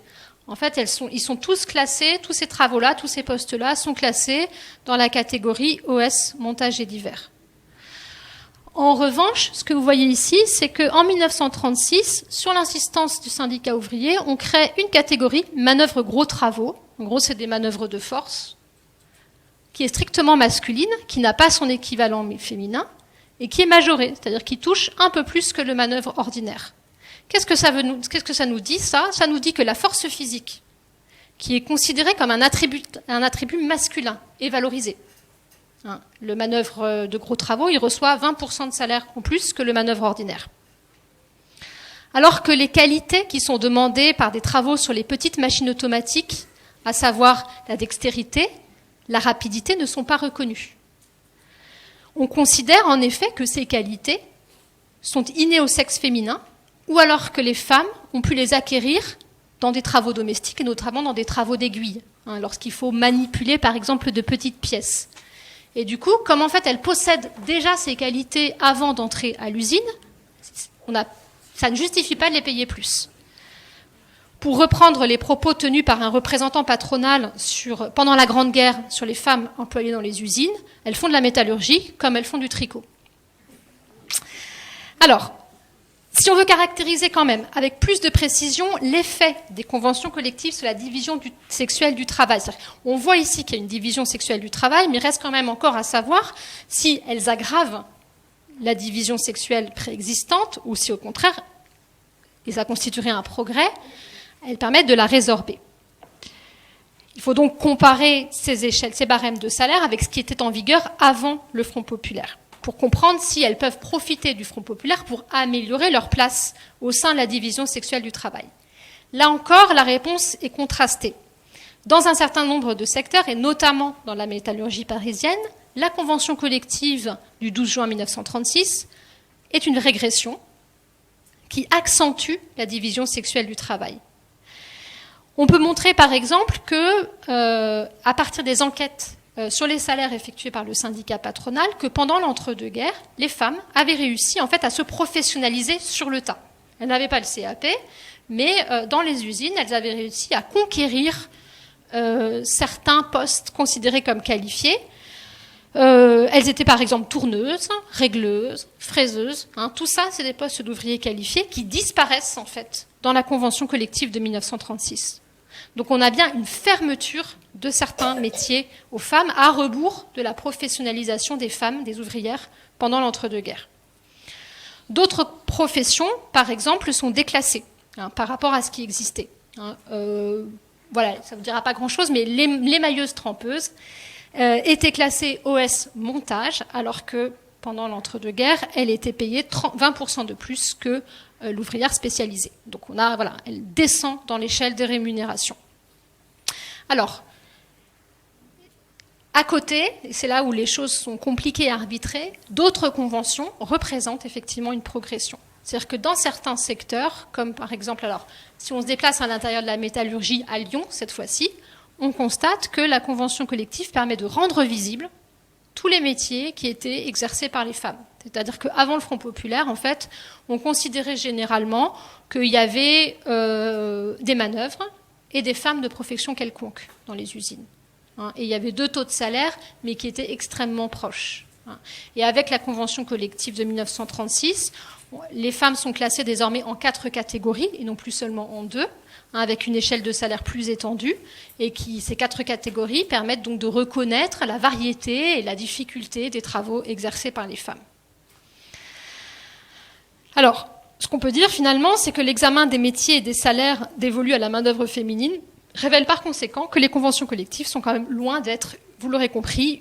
En fait, ils sont tous classés, tous ces travaux-là, tous ces postes-là sont classés dans la catégorie OS, montage et divers. En revanche, ce que vous voyez ici, c'est qu'en 1936, sur l'insistance du syndicat ouvrier, on crée une catégorie manœuvres gros travaux. En gros, c'est des manœuvres de force, qui est strictement masculine, qui n'a pas son équivalent féminin, et qui est majorée, c'est-à-dire qui touche un peu plus que le manœuvre ordinaire. Qu'est-ce que ça nous dit, ça ? Ça nous dit que la force physique, qui est considérée comme un attribut masculin, est valorisée. Le manœuvre de gros travaux, il reçoit 20% de salaire en plus que le manœuvre ordinaire. Alors que les qualités qui sont demandées par des travaux sur les petites machines automatiques, à savoir la dextérité, la rapidité, ne sont pas reconnues. On considère en effet que ces qualités sont innées au sexe féminin, ou alors que les femmes ont pu les acquérir dans des travaux domestiques, et notamment dans des travaux d'aiguille, lorsqu'il faut manipuler par exemple de petites pièces. Et du coup, comme en fait elles possèdent déjà ces qualités avant d'entrer à l'usine, ça ne justifie pas de les payer plus. Pour reprendre les propos tenus par un représentant patronal pendant la Grande Guerre sur les femmes employées dans les usines, elles font de la métallurgie comme elles font du tricot. Alors, si on veut caractériser quand même avec plus de précision l'effet des conventions collectives sur la division sexuelle du travail, on voit ici qu'il y a une division sexuelle du travail, mais il reste quand même encore à savoir si elles aggravent la division sexuelle préexistante ou si au contraire, et ça constituerait un progrès, elles permettent de la résorber. Il faut donc comparer ces échelles, ces barèmes de salaire avec ce qui était en vigueur avant le Front populaire, pour comprendre si elles peuvent profiter du Front populaire pour améliorer leur place au sein de la division sexuelle du travail. Là encore, la réponse est contrastée. Dans un certain nombre de secteurs, et notamment dans la métallurgie parisienne, la convention collective du 12 juin 1936 est une régression qui accentue la division sexuelle du travail. On peut montrer par exemple que, à partir des enquêtes sur les salaires effectués par le syndicat patronal, que pendant l'entre-deux-guerres, les femmes avaient réussi en fait à se professionnaliser sur le tas. Elles n'avaient pas le CAP, mais dans les usines, elles avaient réussi à conquérir certains postes considérés comme qualifiés. Elles étaient par exemple tourneuses, régleuses, fraiseuses. Tout ça, c'est des postes d'ouvriers qualifiés qui disparaissent en fait dans la convention collective de 1936. Donc on a bien une fermeture de certains métiers aux femmes à rebours de la professionnalisation des femmes, des ouvrières, pendant l'entre-deux-guerres. D'autres professions, par exemple, sont déclassées par rapport à ce qui existait. Voilà, ça ne vous dira pas grand-chose, mais les mailleuses trempeuses, était classée OS montage, alors que pendant l'entre-deux-guerres, elle était payée 20% de plus que l'ouvrière spécialisée. Donc elle descend dans l'échelle des rémunérations. Alors, à côté, et c'est là où les choses sont compliquées à arbitrer, d'autres conventions représentent effectivement une progression. C'est-à-dire que dans certains secteurs, comme par exemple, si on se déplace à l'intérieur de la métallurgie à Lyon, cette fois-ci, on constate que la convention collective permet de rendre visibles tous les métiers qui étaient exercés par les femmes. C'est-à-dire qu'avant le Front populaire, en fait, on considérait généralement qu'il y avait des manœuvres et des femmes de profession quelconque dans les usines. Et il y avait 2 taux de salaire, mais qui étaient extrêmement proches. Et avec la convention collective de 1936, les femmes sont classées désormais en 4 catégories, et non plus seulement en 2, avec une échelle de salaire plus étendue, et ces 4 catégories permettent donc de reconnaître la variété et la difficulté des travaux exercés par les femmes. Alors, ce qu'on peut dire finalement, c'est que l'examen des métiers et des salaires dévolus à la main-d'œuvre féminine révèle par conséquent que les conventions collectives sont quand même loin d'être, vous l'aurez compris,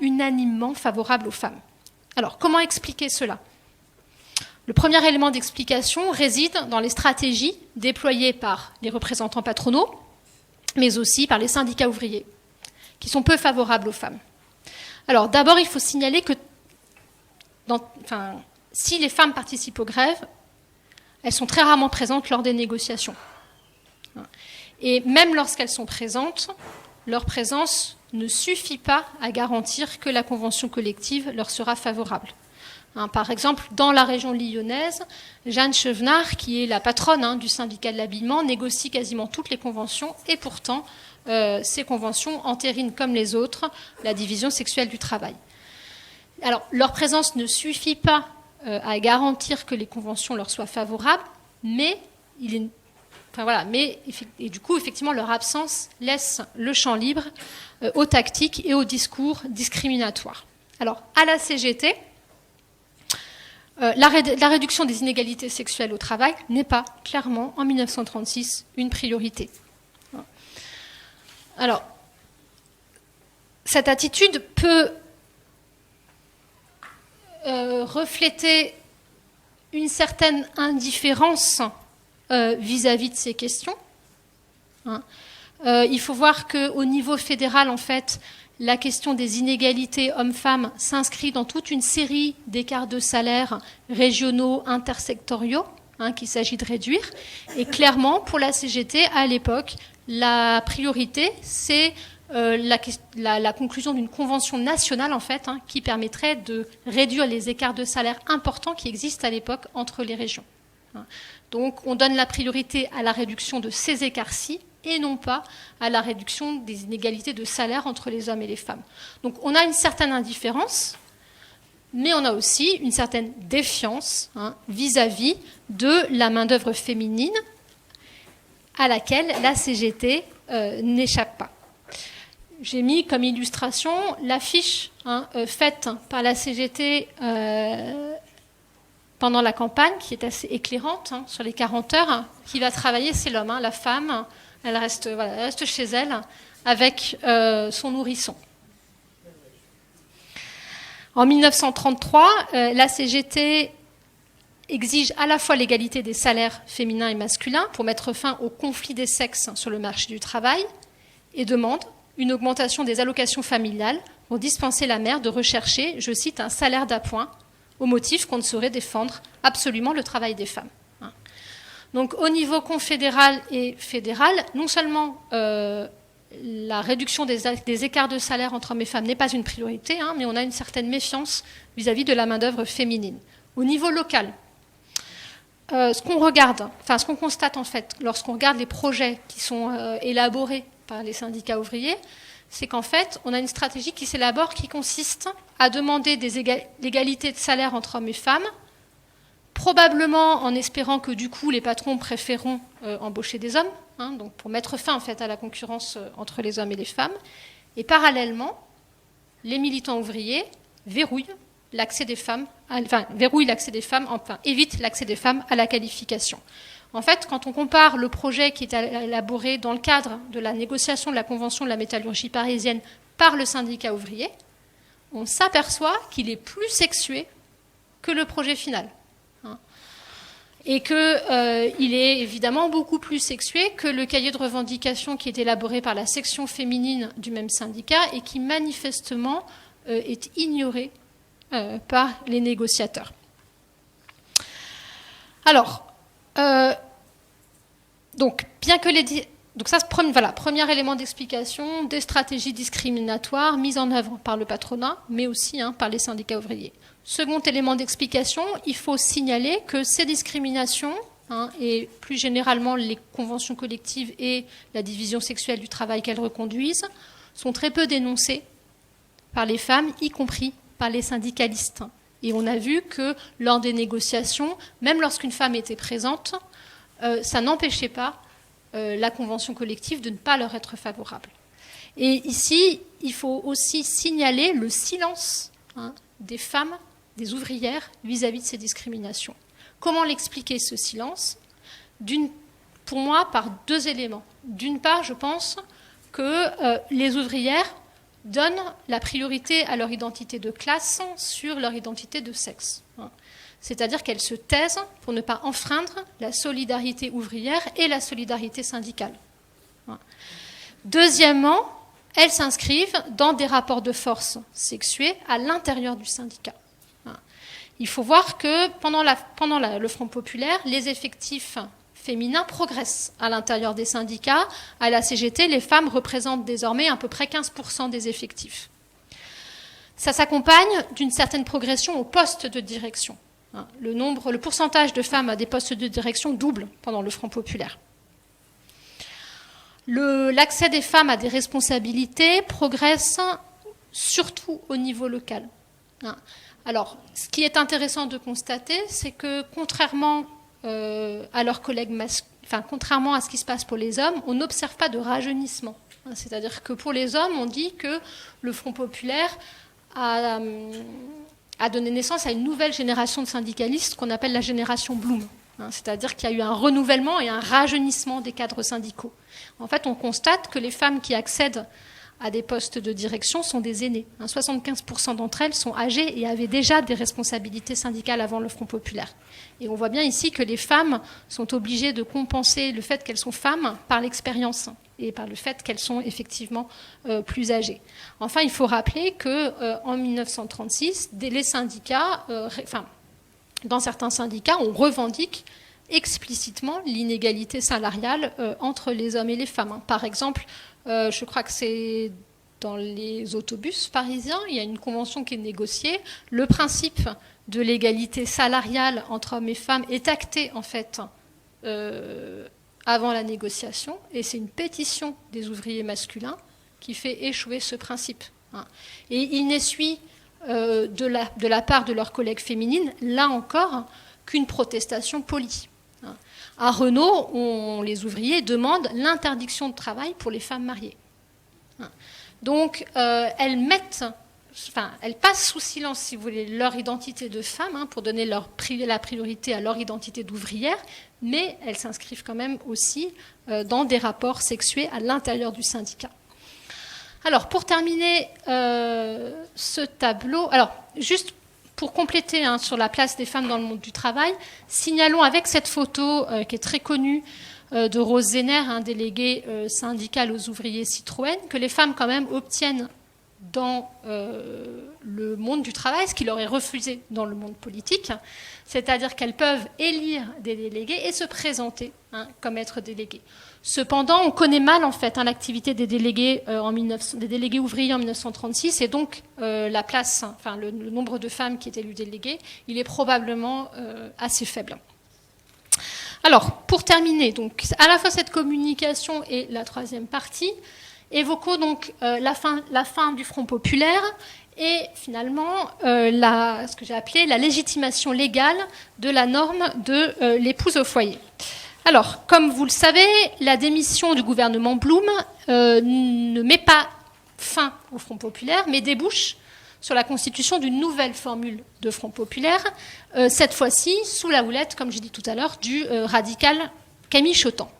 unanimement favorables aux femmes. Alors, comment expliquer cela ? Le premier élément d'explication réside dans les stratégies déployées par les représentants patronaux, mais aussi par les syndicats ouvriers, qui sont peu favorables aux femmes. Alors, d'abord, il faut signaler que si les femmes participent aux grèves, elles sont très rarement présentes lors des négociations. Et même lorsqu'elles sont présentes, leur présence ne suffit pas à garantir que la convention collective leur sera favorable. Par exemple, dans la région lyonnaise, Jeanne Chevenard, qui est la patronne du syndicat de l'habillement, négocie quasiment toutes les conventions et pourtant, ces conventions entérinent comme les autres la division sexuelle du travail. Alors, leur présence ne suffit pas à garantir que les conventions leur soient favorables, mais du coup, effectivement, leur absence laisse le champ libre aux tactiques et aux discours discriminatoires. Alors, à la CGT, la réduction des inégalités sexuelles au travail n'est pas clairement, en 1936, une priorité. Alors, cette attitude peut refléter une certaine indifférence vis-à-vis de ces questions. Il faut voir qu'au niveau fédéral, en fait, la question des inégalités hommes-femmes s'inscrit dans toute une série d'écarts de salaire régionaux, intersectoriaux, qu'il s'agit de réduire. Et clairement, pour la CGT, à l'époque, la priorité, c'est la conclusion d'une convention nationale, en fait, qui permettrait de réduire les écarts de salaire importants qui existent à l'époque entre les régions. Donc, on donne la priorité à la réduction de ces écarts-ci et non pas à la réduction des inégalités de salaire entre les hommes et les femmes. Donc, on a une certaine indifférence, mais on a aussi une certaine défiance vis-à-vis de la main-d'œuvre féminine à laquelle la CGT n'échappe pas. J'ai mis comme illustration l'affiche faite par la CGT pendant la campagne, qui est assez éclairante sur les 40 heures. Qui va travailler, c'est l'homme. La femme, elle reste chez elle avec son nourrisson. En 1933, la CGT exige à la fois l'égalité des salaires féminins et masculins pour mettre fin au conflit des sexes sur le marché du travail et demande une augmentation des allocations familiales pour dispenser la mère de rechercher, je cite, un salaire d'appoint au motif qu'on ne saurait défendre absolument le travail des femmes. Donc au niveau confédéral et fédéral, non seulement la réduction des écarts de salaire entre hommes et femmes n'est pas une priorité, mais on a une certaine méfiance vis-à-vis de la main-d'œuvre féminine. Au niveau local, ce qu'on constate en fait, lorsqu'on regarde les projets qui sont élaborés par les syndicats ouvriers, c'est qu'en fait, on a une stratégie qui s'élabore qui consiste à demander l'égalité de salaire entre hommes et femmes, probablement en espérant que du coup les patrons préféreront embaucher des hommes, donc pour mettre fin en fait à la concurrence entre les hommes et les femmes. Et parallèlement, les militants ouvriers verrouillent l'accès des femmes, évitent l'accès des femmes à la qualification. En fait, quand on compare le projet qui est élaboré dans le cadre de la négociation de la Convention de la métallurgie parisienne par le syndicat ouvrier, on s'aperçoit qu'il est plus sexué que le projet final. Et qu'il est évidemment beaucoup plus sexué que le cahier de revendications qui est élaboré par la section féminine du même syndicat et qui manifestement est ignoré par les négociateurs. Alors, donc, bien que donc ça, voilà, premier élément d'explication, des stratégies discriminatoires mises en œuvre par le patronat, mais aussi par les syndicats ouvriers. Second élément d'explication, il faut signaler que ces discriminations, et plus généralement les conventions collectives et la division sexuelle du travail qu'elles reconduisent, sont très peu dénoncées par les femmes, y compris par les syndicalistes. Et on a vu que lors des négociations, même lorsqu'une femme était présente, ça n'empêchait pas la convention collective de ne pas leur être favorable. Et ici, il faut aussi signaler le silence des femmes, des ouvrières, vis-à-vis de ces discriminations. Comment l'expliquer, ce silence ? Pour moi, par deux éléments. D'une part, je pense que les ouvrières donnent la priorité à leur identité de classe sur leur identité de sexe. C'est-à-dire qu'elles se taisent pour ne pas enfreindre la solidarité ouvrière et la solidarité syndicale. Deuxièmement, elles s'inscrivent dans des rapports de force sexués à l'intérieur du syndicat. Il faut voir que pendant le Front populaire, les effectifs féminins progressent à l'intérieur des syndicats. À la CGT, les femmes représentent désormais à peu près 15% des effectifs. Ça s'accompagne d'une certaine progression au poste de direction. Le pourcentage de femmes à des postes de direction double pendant le Front populaire. L'accès des femmes à des responsabilités progresse surtout au niveau local. Alors, ce qui est intéressant de constater, c'est que contrairement à leurs collègues contrairement à ce qui se passe pour les hommes, on n'observe pas de rajeunissement. C'est-à-dire que pour les hommes, on dit que le Front populaire a donné naissance à une nouvelle génération de syndicalistes qu'on appelle la génération Blum. C'est-à-dire qu'il y a eu un renouvellement et un rajeunissement des cadres syndicaux. En fait, on constate que les femmes qui accèdent à des postes de direction sont des aînées. 75% d'entre elles sont âgées et avaient déjà des responsabilités syndicales avant le Front populaire. Et on voit bien ici que les femmes sont obligées de compenser le fait qu'elles sont femmes par l'expérience et par le fait qu'elles sont effectivement plus âgées. Enfin, il faut rappeler qu'en 1936, les syndicats, dans certains syndicats, on revendique explicitement l'inégalité salariale entre les hommes et les femmes. Par exemple, je crois que c'est dans les autobus parisiens, il y a une convention qui est négociée. Le principe de l'égalité salariale entre hommes et femmes est acté en fait avant la négociation, et c'est une pétition des ouvriers masculins qui fait échouer ce principe. Et il n'essuie de la part de leurs collègues féminines, là encore, qu'une protestation polie. À Renault, les ouvriers demandent l'interdiction de travail pour les femmes mariées. Donc, elles passent sous silence, si vous voulez, leur identité de femme, pour donner la priorité à leur identité d'ouvrière, mais elles s'inscrivent quand même aussi dans des rapports sexués à l'intérieur du syndicat. Alors, pour terminer ce tableau, juste pour compléter sur la place des femmes dans le monde du travail, signalons avec cette photo qui est très connue de Rose Zéner, déléguée syndicale aux ouvriers Citroën, que les femmes quand même obtiennent dans le monde du travail ce qui leur est refusé dans le monde politique, c'est-à-dire qu'elles peuvent élire des délégués et se présenter comme être déléguées. Cependant, on connaît mal en fait l'activité des délégués des délégués ouvriers en 1936, et donc la place, le nombre de femmes qui étaient élues déléguées, il est probablement assez faible. Alors, pour terminer, donc à la fois cette communication et la troisième partie, évoquons donc la fin du Front populaire et finalement ce que j'ai appelé la légitimation légale de la norme de l'épouse au foyer. Alors, comme vous le savez, la démission du gouvernement Blum ne met pas fin au Front populaire, mais débouche sur la constitution d'une nouvelle formule de Front populaire, cette fois-ci sous la houlette, comme j'ai dit tout à l'heure, du radical Camille Chotan.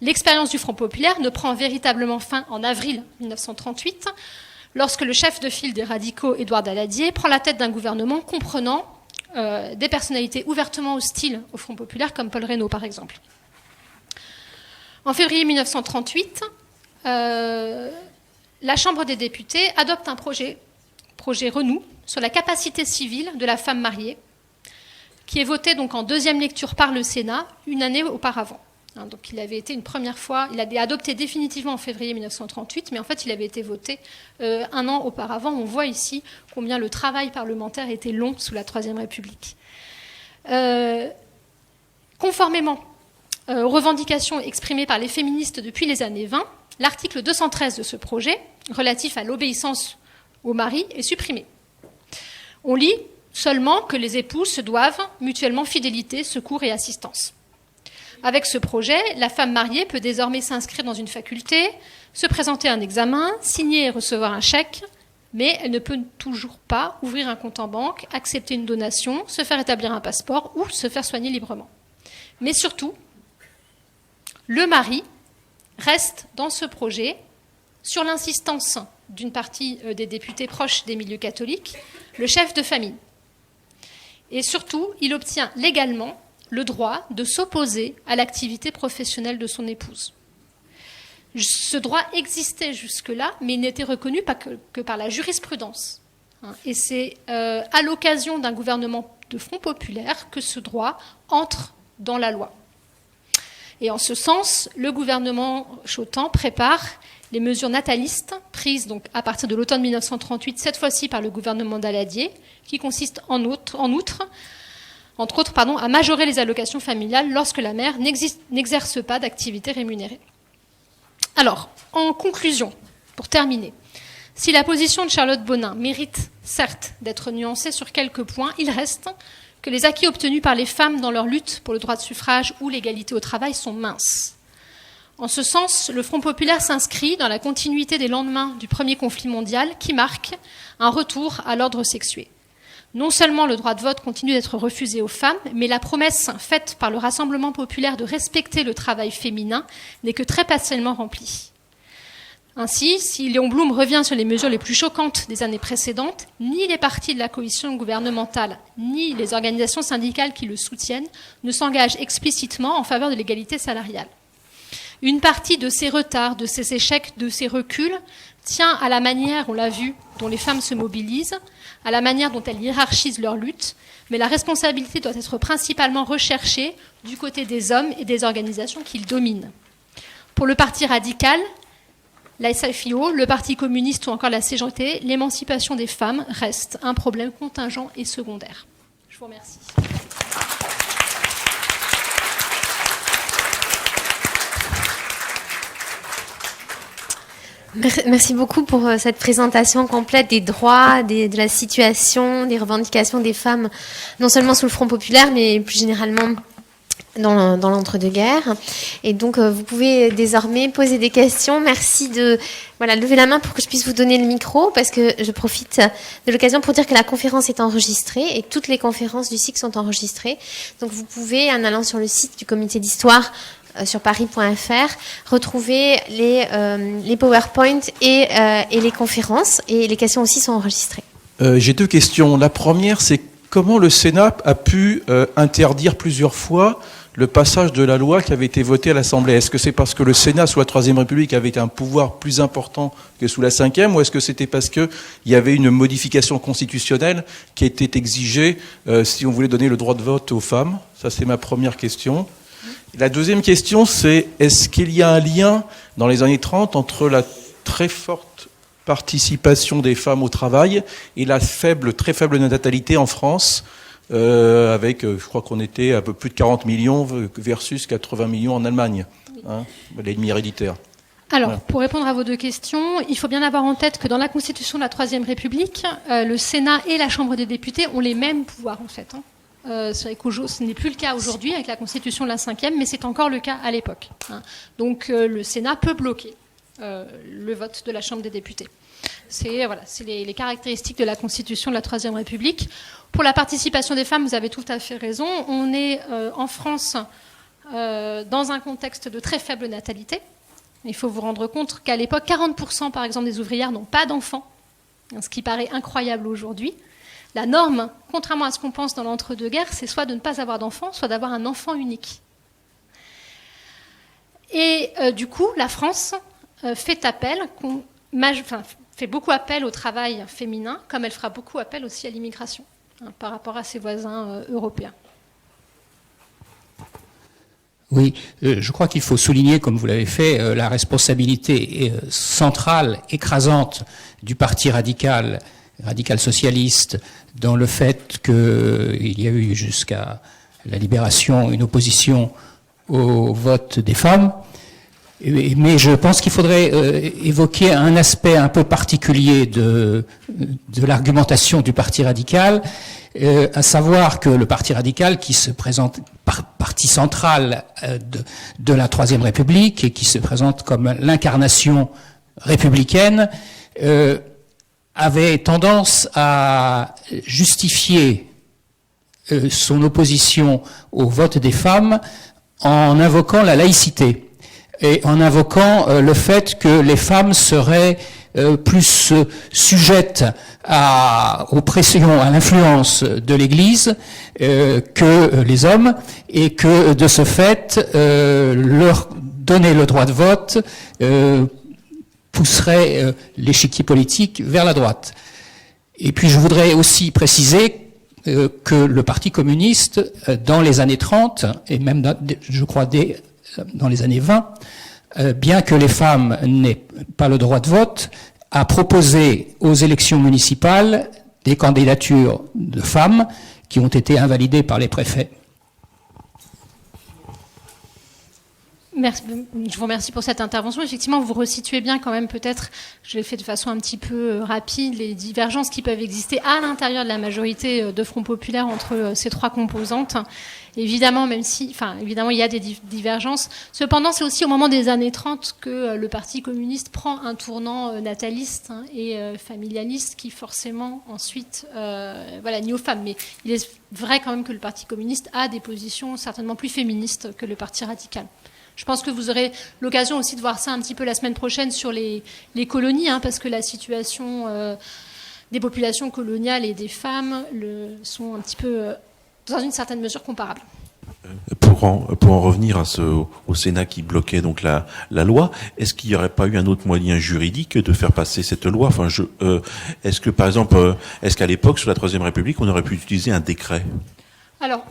L'expérience du Front populaire ne prend véritablement fin en avril 1938, lorsque le chef de file des radicaux, Édouard Daladier, prend la tête d'un gouvernement comprenant des personnalités ouvertement hostiles au Front populaire, comme Paul Reynaud, par exemple. En février 1938, la Chambre des députés adopte un projet Renou, sur la capacité civile de la femme mariée, qui est voté donc en deuxième lecture par le Sénat une année auparavant. Donc il avait été une première fois, il a été adopté définitivement en février 1938, mais en fait il avait été voté un an auparavant. On voit ici combien le travail parlementaire était long sous la Troisième République. Conformément aux revendications exprimées par les féministes depuis les années 20, l'article 213 de ce projet, relatif à l'obéissance au mari, est supprimé. On lit seulement que les époux se doivent mutuellement fidélité, secours et assistance. Avec ce projet, la femme mariée peut désormais s'inscrire dans une faculté, se présenter à un examen, signer et recevoir un chèque, mais elle ne peut toujours pas ouvrir un compte en banque, accepter une donation, se faire établir un passeport ou se faire soigner librement. Mais surtout, le mari reste dans ce projet, sur l'insistance d'une partie des députés proches des milieux catholiques, le chef de famille. Et surtout, il obtient légalement le droit de s'opposer à l'activité professionnelle de son épouse. Ce droit existait jusque-là, mais il n'était reconnu pas que par la jurisprudence. Et c'est à l'occasion d'un gouvernement de Front populaire que ce droit entre dans la loi. Et en ce sens, le gouvernement Chautemps prépare les mesures natalistes prises donc à partir de l'automne 1938, cette fois-ci par le gouvernement Daladier, qui consistent entre autres, à majorer les allocations familiales lorsque la mère n'exerce pas d'activité rémunérée. Alors, en conclusion, pour terminer, si la position de Charlotte Bonin mérite certes d'être nuancée sur quelques points, il reste que les acquis obtenus par les femmes dans leur lutte pour le droit de suffrage ou l'égalité au travail sont minces. En ce sens, le Front populaire s'inscrit dans la continuité des lendemains du premier conflit mondial qui marque un retour à l'ordre sexué. Non seulement le droit de vote continue d'être refusé aux femmes, mais la promesse faite par le Rassemblement populaire de respecter le travail féminin n'est que très partiellement remplie. Ainsi, si Léon Blum revient sur les mesures les plus choquantes des années précédentes, ni les partis de la coalition gouvernementale, ni les organisations syndicales qui le soutiennent ne s'engagent explicitement en faveur de l'égalité salariale. Une partie de ces retards, de ces échecs, de ces reculs tient à la manière, on l'a vu, dont les femmes se mobilisent, à la manière dont elles hiérarchisent leur lutte, mais la responsabilité doit être principalement recherchée du côté des hommes et des organisations qu'ils dominent. Pour le parti radical, la SFIO, le Parti communiste ou encore la CGT, l'émancipation des femmes reste un problème contingent et secondaire. Je vous remercie. Merci beaucoup pour cette présentation complète des droits, de la situation, des revendications des femmes, non seulement sous le Front populaire, mais plus généralement dans l'entre-deux-guerres. Et donc, vous pouvez désormais poser des questions. Merci de lever la main pour que je puisse vous donner le micro, parce que je profite de l'occasion pour dire que la conférence est enregistrée et que toutes les conférences du cycle sont enregistrées. Donc, vous pouvez, en allant sur le site du comité d'histoire, sur paris.fr, retrouver les PowerPoint et les conférences, et les questions aussi sont enregistrées. J'ai deux questions. La première, c'est comment le Sénat a pu interdire plusieurs fois le passage de la loi qui avait été votée à l'Assemblée. Est-ce que c'est parce que le Sénat, sous la Troisième République, avait un pouvoir plus important que sous la Cinquième, ou est-ce que c'était parce qu'il y avait une modification constitutionnelle qui était exigée si on voulait donner le droit de vote aux femmes? Ça, c'est ma première question. La deuxième question, c'est est-ce qu'il y a un lien dans les années 30 entre la très forte participation des femmes au travail et la très faible natalité en France, avec, je crois qu'on était à peu plus de 40 millions versus 80 millions en Allemagne, l'ennemi héréditaire. Alors, pour répondre à vos deux questions, il faut bien avoir en tête que dans la Constitution de la Troisième République, le Sénat et la Chambre des députés ont les mêmes pouvoirs, en fait. C'est vrai que ce n'est plus le cas aujourd'hui avec la Constitution de la Cinquième, mais c'est encore le cas à l'époque. Donc, le Sénat peut bloquer le vote de la Chambre des députés. C'est les caractéristiques de la Constitution de la Troisième République. Pour la participation des femmes, vous avez tout à fait raison. On est en France dans un contexte de très faible natalité. Il faut vous rendre compte qu'à l'époque, 40% par exemple des ouvrières n'ont pas d'enfants. ce qui paraît incroyable aujourd'hui. La norme, contrairement à ce qu'on pense dans l'entre-deux-guerres, c'est soit de ne pas avoir d'enfant, soit d'avoir un enfant unique. Et du coup, la France fait beaucoup appel au travail féminin, comme elle fera beaucoup appel aussi à l'immigration, par rapport à ses voisins européens. Oui, je crois qu'il faut souligner, comme vous l'avez fait, la responsabilité centrale, écrasante du parti radical socialiste, dans le fait qu'il y a eu jusqu'à la Libération une opposition au vote des femmes. Mais je pense qu'il faudrait évoquer un aspect un peu particulier de l'argumentation du parti radical, à savoir que le parti radical, qui se présente partie centrale de la Troisième République et qui se présente comme l'incarnation républicaine, avait tendance à justifier son opposition au vote des femmes en invoquant la laïcité et en invoquant le fait que les femmes seraient plus sujettes aux pressions, à l'influence de l'Église que les hommes, et que de ce fait, leur donner le droit de vote pousserait l'échiquier politique vers la droite. Et puis je voudrais aussi préciser que le Parti communiste, dans les années 30, et même je crois dans les années 20, bien que les femmes n'aient pas le droit de vote, a proposé aux élections municipales des candidatures de femmes qui ont été invalidées par les préfets. Merci, je vous remercie pour cette intervention. Effectivement, vous resituez bien quand même peut-être, je l'ai fait de façon un petit peu rapide, les divergences qui peuvent exister à l'intérieur de la majorité de Front Populaire entre ces trois composantes. Évidemment, évidemment, il y a des divergences. Cependant, c'est aussi au moment des années 30 que le Parti communiste prend un tournant nataliste et familialiste qui forcément ensuite nie aux femmes. Mais il est vrai quand même que le Parti communiste a des positions certainement plus féministes que le Parti radical. Je pense que vous aurez l'occasion aussi de voir ça un petit peu la semaine prochaine sur les colonies, parce que la situation des populations coloniales et des femmes sont un petit peu, dans une certaine mesure, comparables. Pour en revenir au Sénat qui bloquait donc la loi, est-ce qu'il n'y aurait pas eu un autre moyen juridique de faire passer cette loi ? Est-ce que, par exemple, qu'à l'époque, sous la Troisième République, on aurait pu utiliser un décret ? Alors,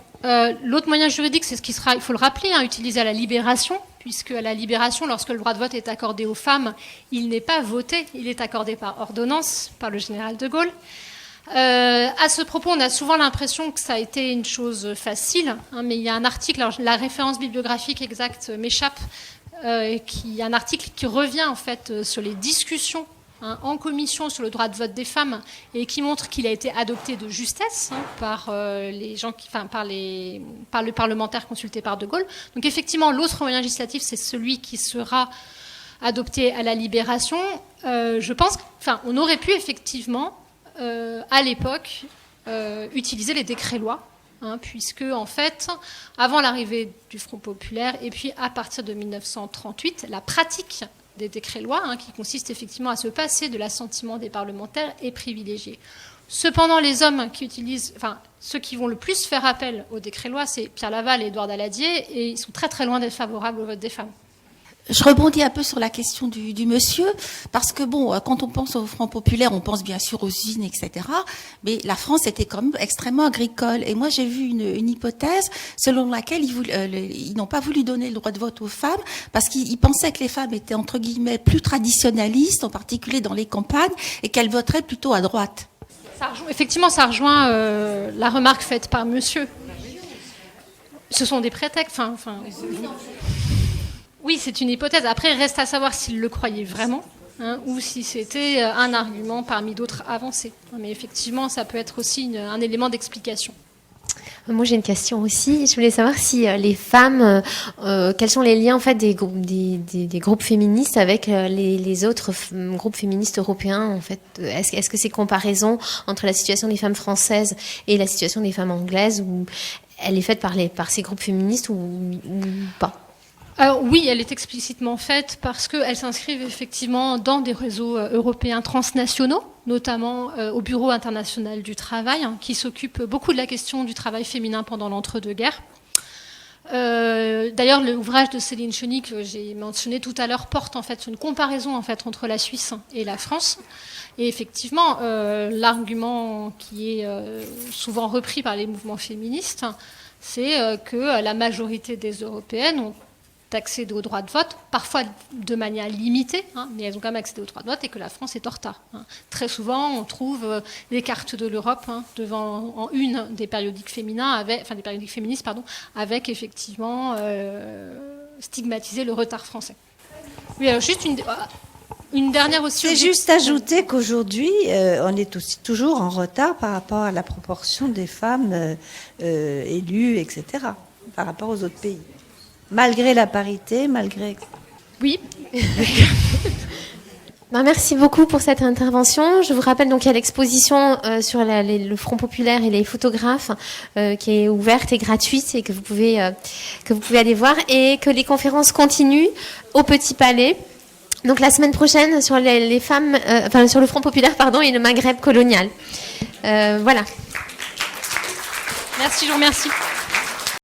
l'autre moyen juridique, c'est ce qui sera, il faut le rappeler, utilisé à la Libération, puisque à la Libération, lorsque le droit de vote est accordé aux femmes, il n'est pas voté, il est accordé par ordonnance, par le général de Gaulle. À ce propos, on a souvent l'impression que ça a été une chose facile, mais il y a un article, alors la référence bibliographique exacte m'échappe, un article qui revient en fait sur les discussions en commission sur le droit de vote des femmes et qui montre qu'il a été adopté de justesse par le parlementaire consulté par De Gaulle. Donc effectivement, l'autre moyen législatif, c'est celui qui sera adopté à la Libération. Je pense qu'on aurait pu effectivement, à l'époque, utiliser les décrets-lois, puisque en fait, avant l'arrivée du Front populaire et puis à partir de 1938, la pratique des décrets-lois, qui consiste effectivement à se passer de l'assentiment des parlementaires, est privilégiée. Cependant, les hommes qui utilisent, ceux qui vont le plus faire appel aux décrets-lois, c'est Pierre Laval et Édouard Daladier, et ils sont très très loin d'être favorables au vote des femmes. Je rebondis un peu sur la question du monsieur, parce que quand on pense au Front populaire, on pense bien sûr aux usines, etc. Mais la France était quand même extrêmement agricole. Et moi, j'ai vu une hypothèse selon laquelle ils n'ont pas voulu donner le droit de vote aux femmes, parce qu'ils pensaient que les femmes étaient, entre guillemets, plus traditionnalistes, en particulier dans les campagnes, et qu'elles voteraient plutôt à droite. Effectivement, ça rejoint la remarque faite par monsieur. Ce sont des prétextes. Oui, c'est une hypothèse. Après, il reste à savoir s'il le croyait vraiment, ou si c'était un argument parmi d'autres avancés. Mais effectivement, ça peut être aussi un élément d'explication. Moi, j'ai une question aussi. Je voulais savoir si les femmes, quels sont les liens en fait des groupes féministes avec les autres groupes féministes européens. En fait, est-ce que ces comparaisons entre la situation des femmes françaises et la situation des femmes anglaises, elle est faite par ces groupes féministes ou pas? Alors oui, elle est explicitement faite parce qu'elle s'inscrivent effectivement dans des réseaux européens transnationaux, notamment au Bureau international du travail, qui s'occupe beaucoup de la question du travail féminin pendant l'entre-deux-guerres. D'ailleurs, l'ouvrage de Céline Cheny que j'ai mentionné tout à l'heure porte en fait sur une comparaison en fait entre la Suisse et la France. Et effectivement, l'argument qui est souvent repris par les mouvements féministes, c'est que la majorité des Européennes ont accéder au droit de vote, parfois de manière limitée, mais elles ont quand même accédé au droit de vote, et que la France est en retard. Très souvent, on trouve les cartes de l'Europe devant en une des périodiques féminins, des périodiques féministes, avec effectivement stigmatisé le retard français. Oui, alors juste une dernière aussi. C'est juste ajouter qu'aujourd'hui, on est aussi toujours en retard par rapport à la proportion des femmes élues, etc., par rapport aux autres pays. Malgré la parité, malgré... Oui. Merci beaucoup pour cette intervention. Je vous rappelle donc qu'il y a l'exposition sur le Front populaire et les photographes qui est ouverte et gratuite et que vous pouvez aller voir, et que les conférences continuent au Petit Palais. Donc la semaine prochaine sur les femmes, sur le Front populaire et le Maghreb colonial. Voilà. Merci, je vous remercie.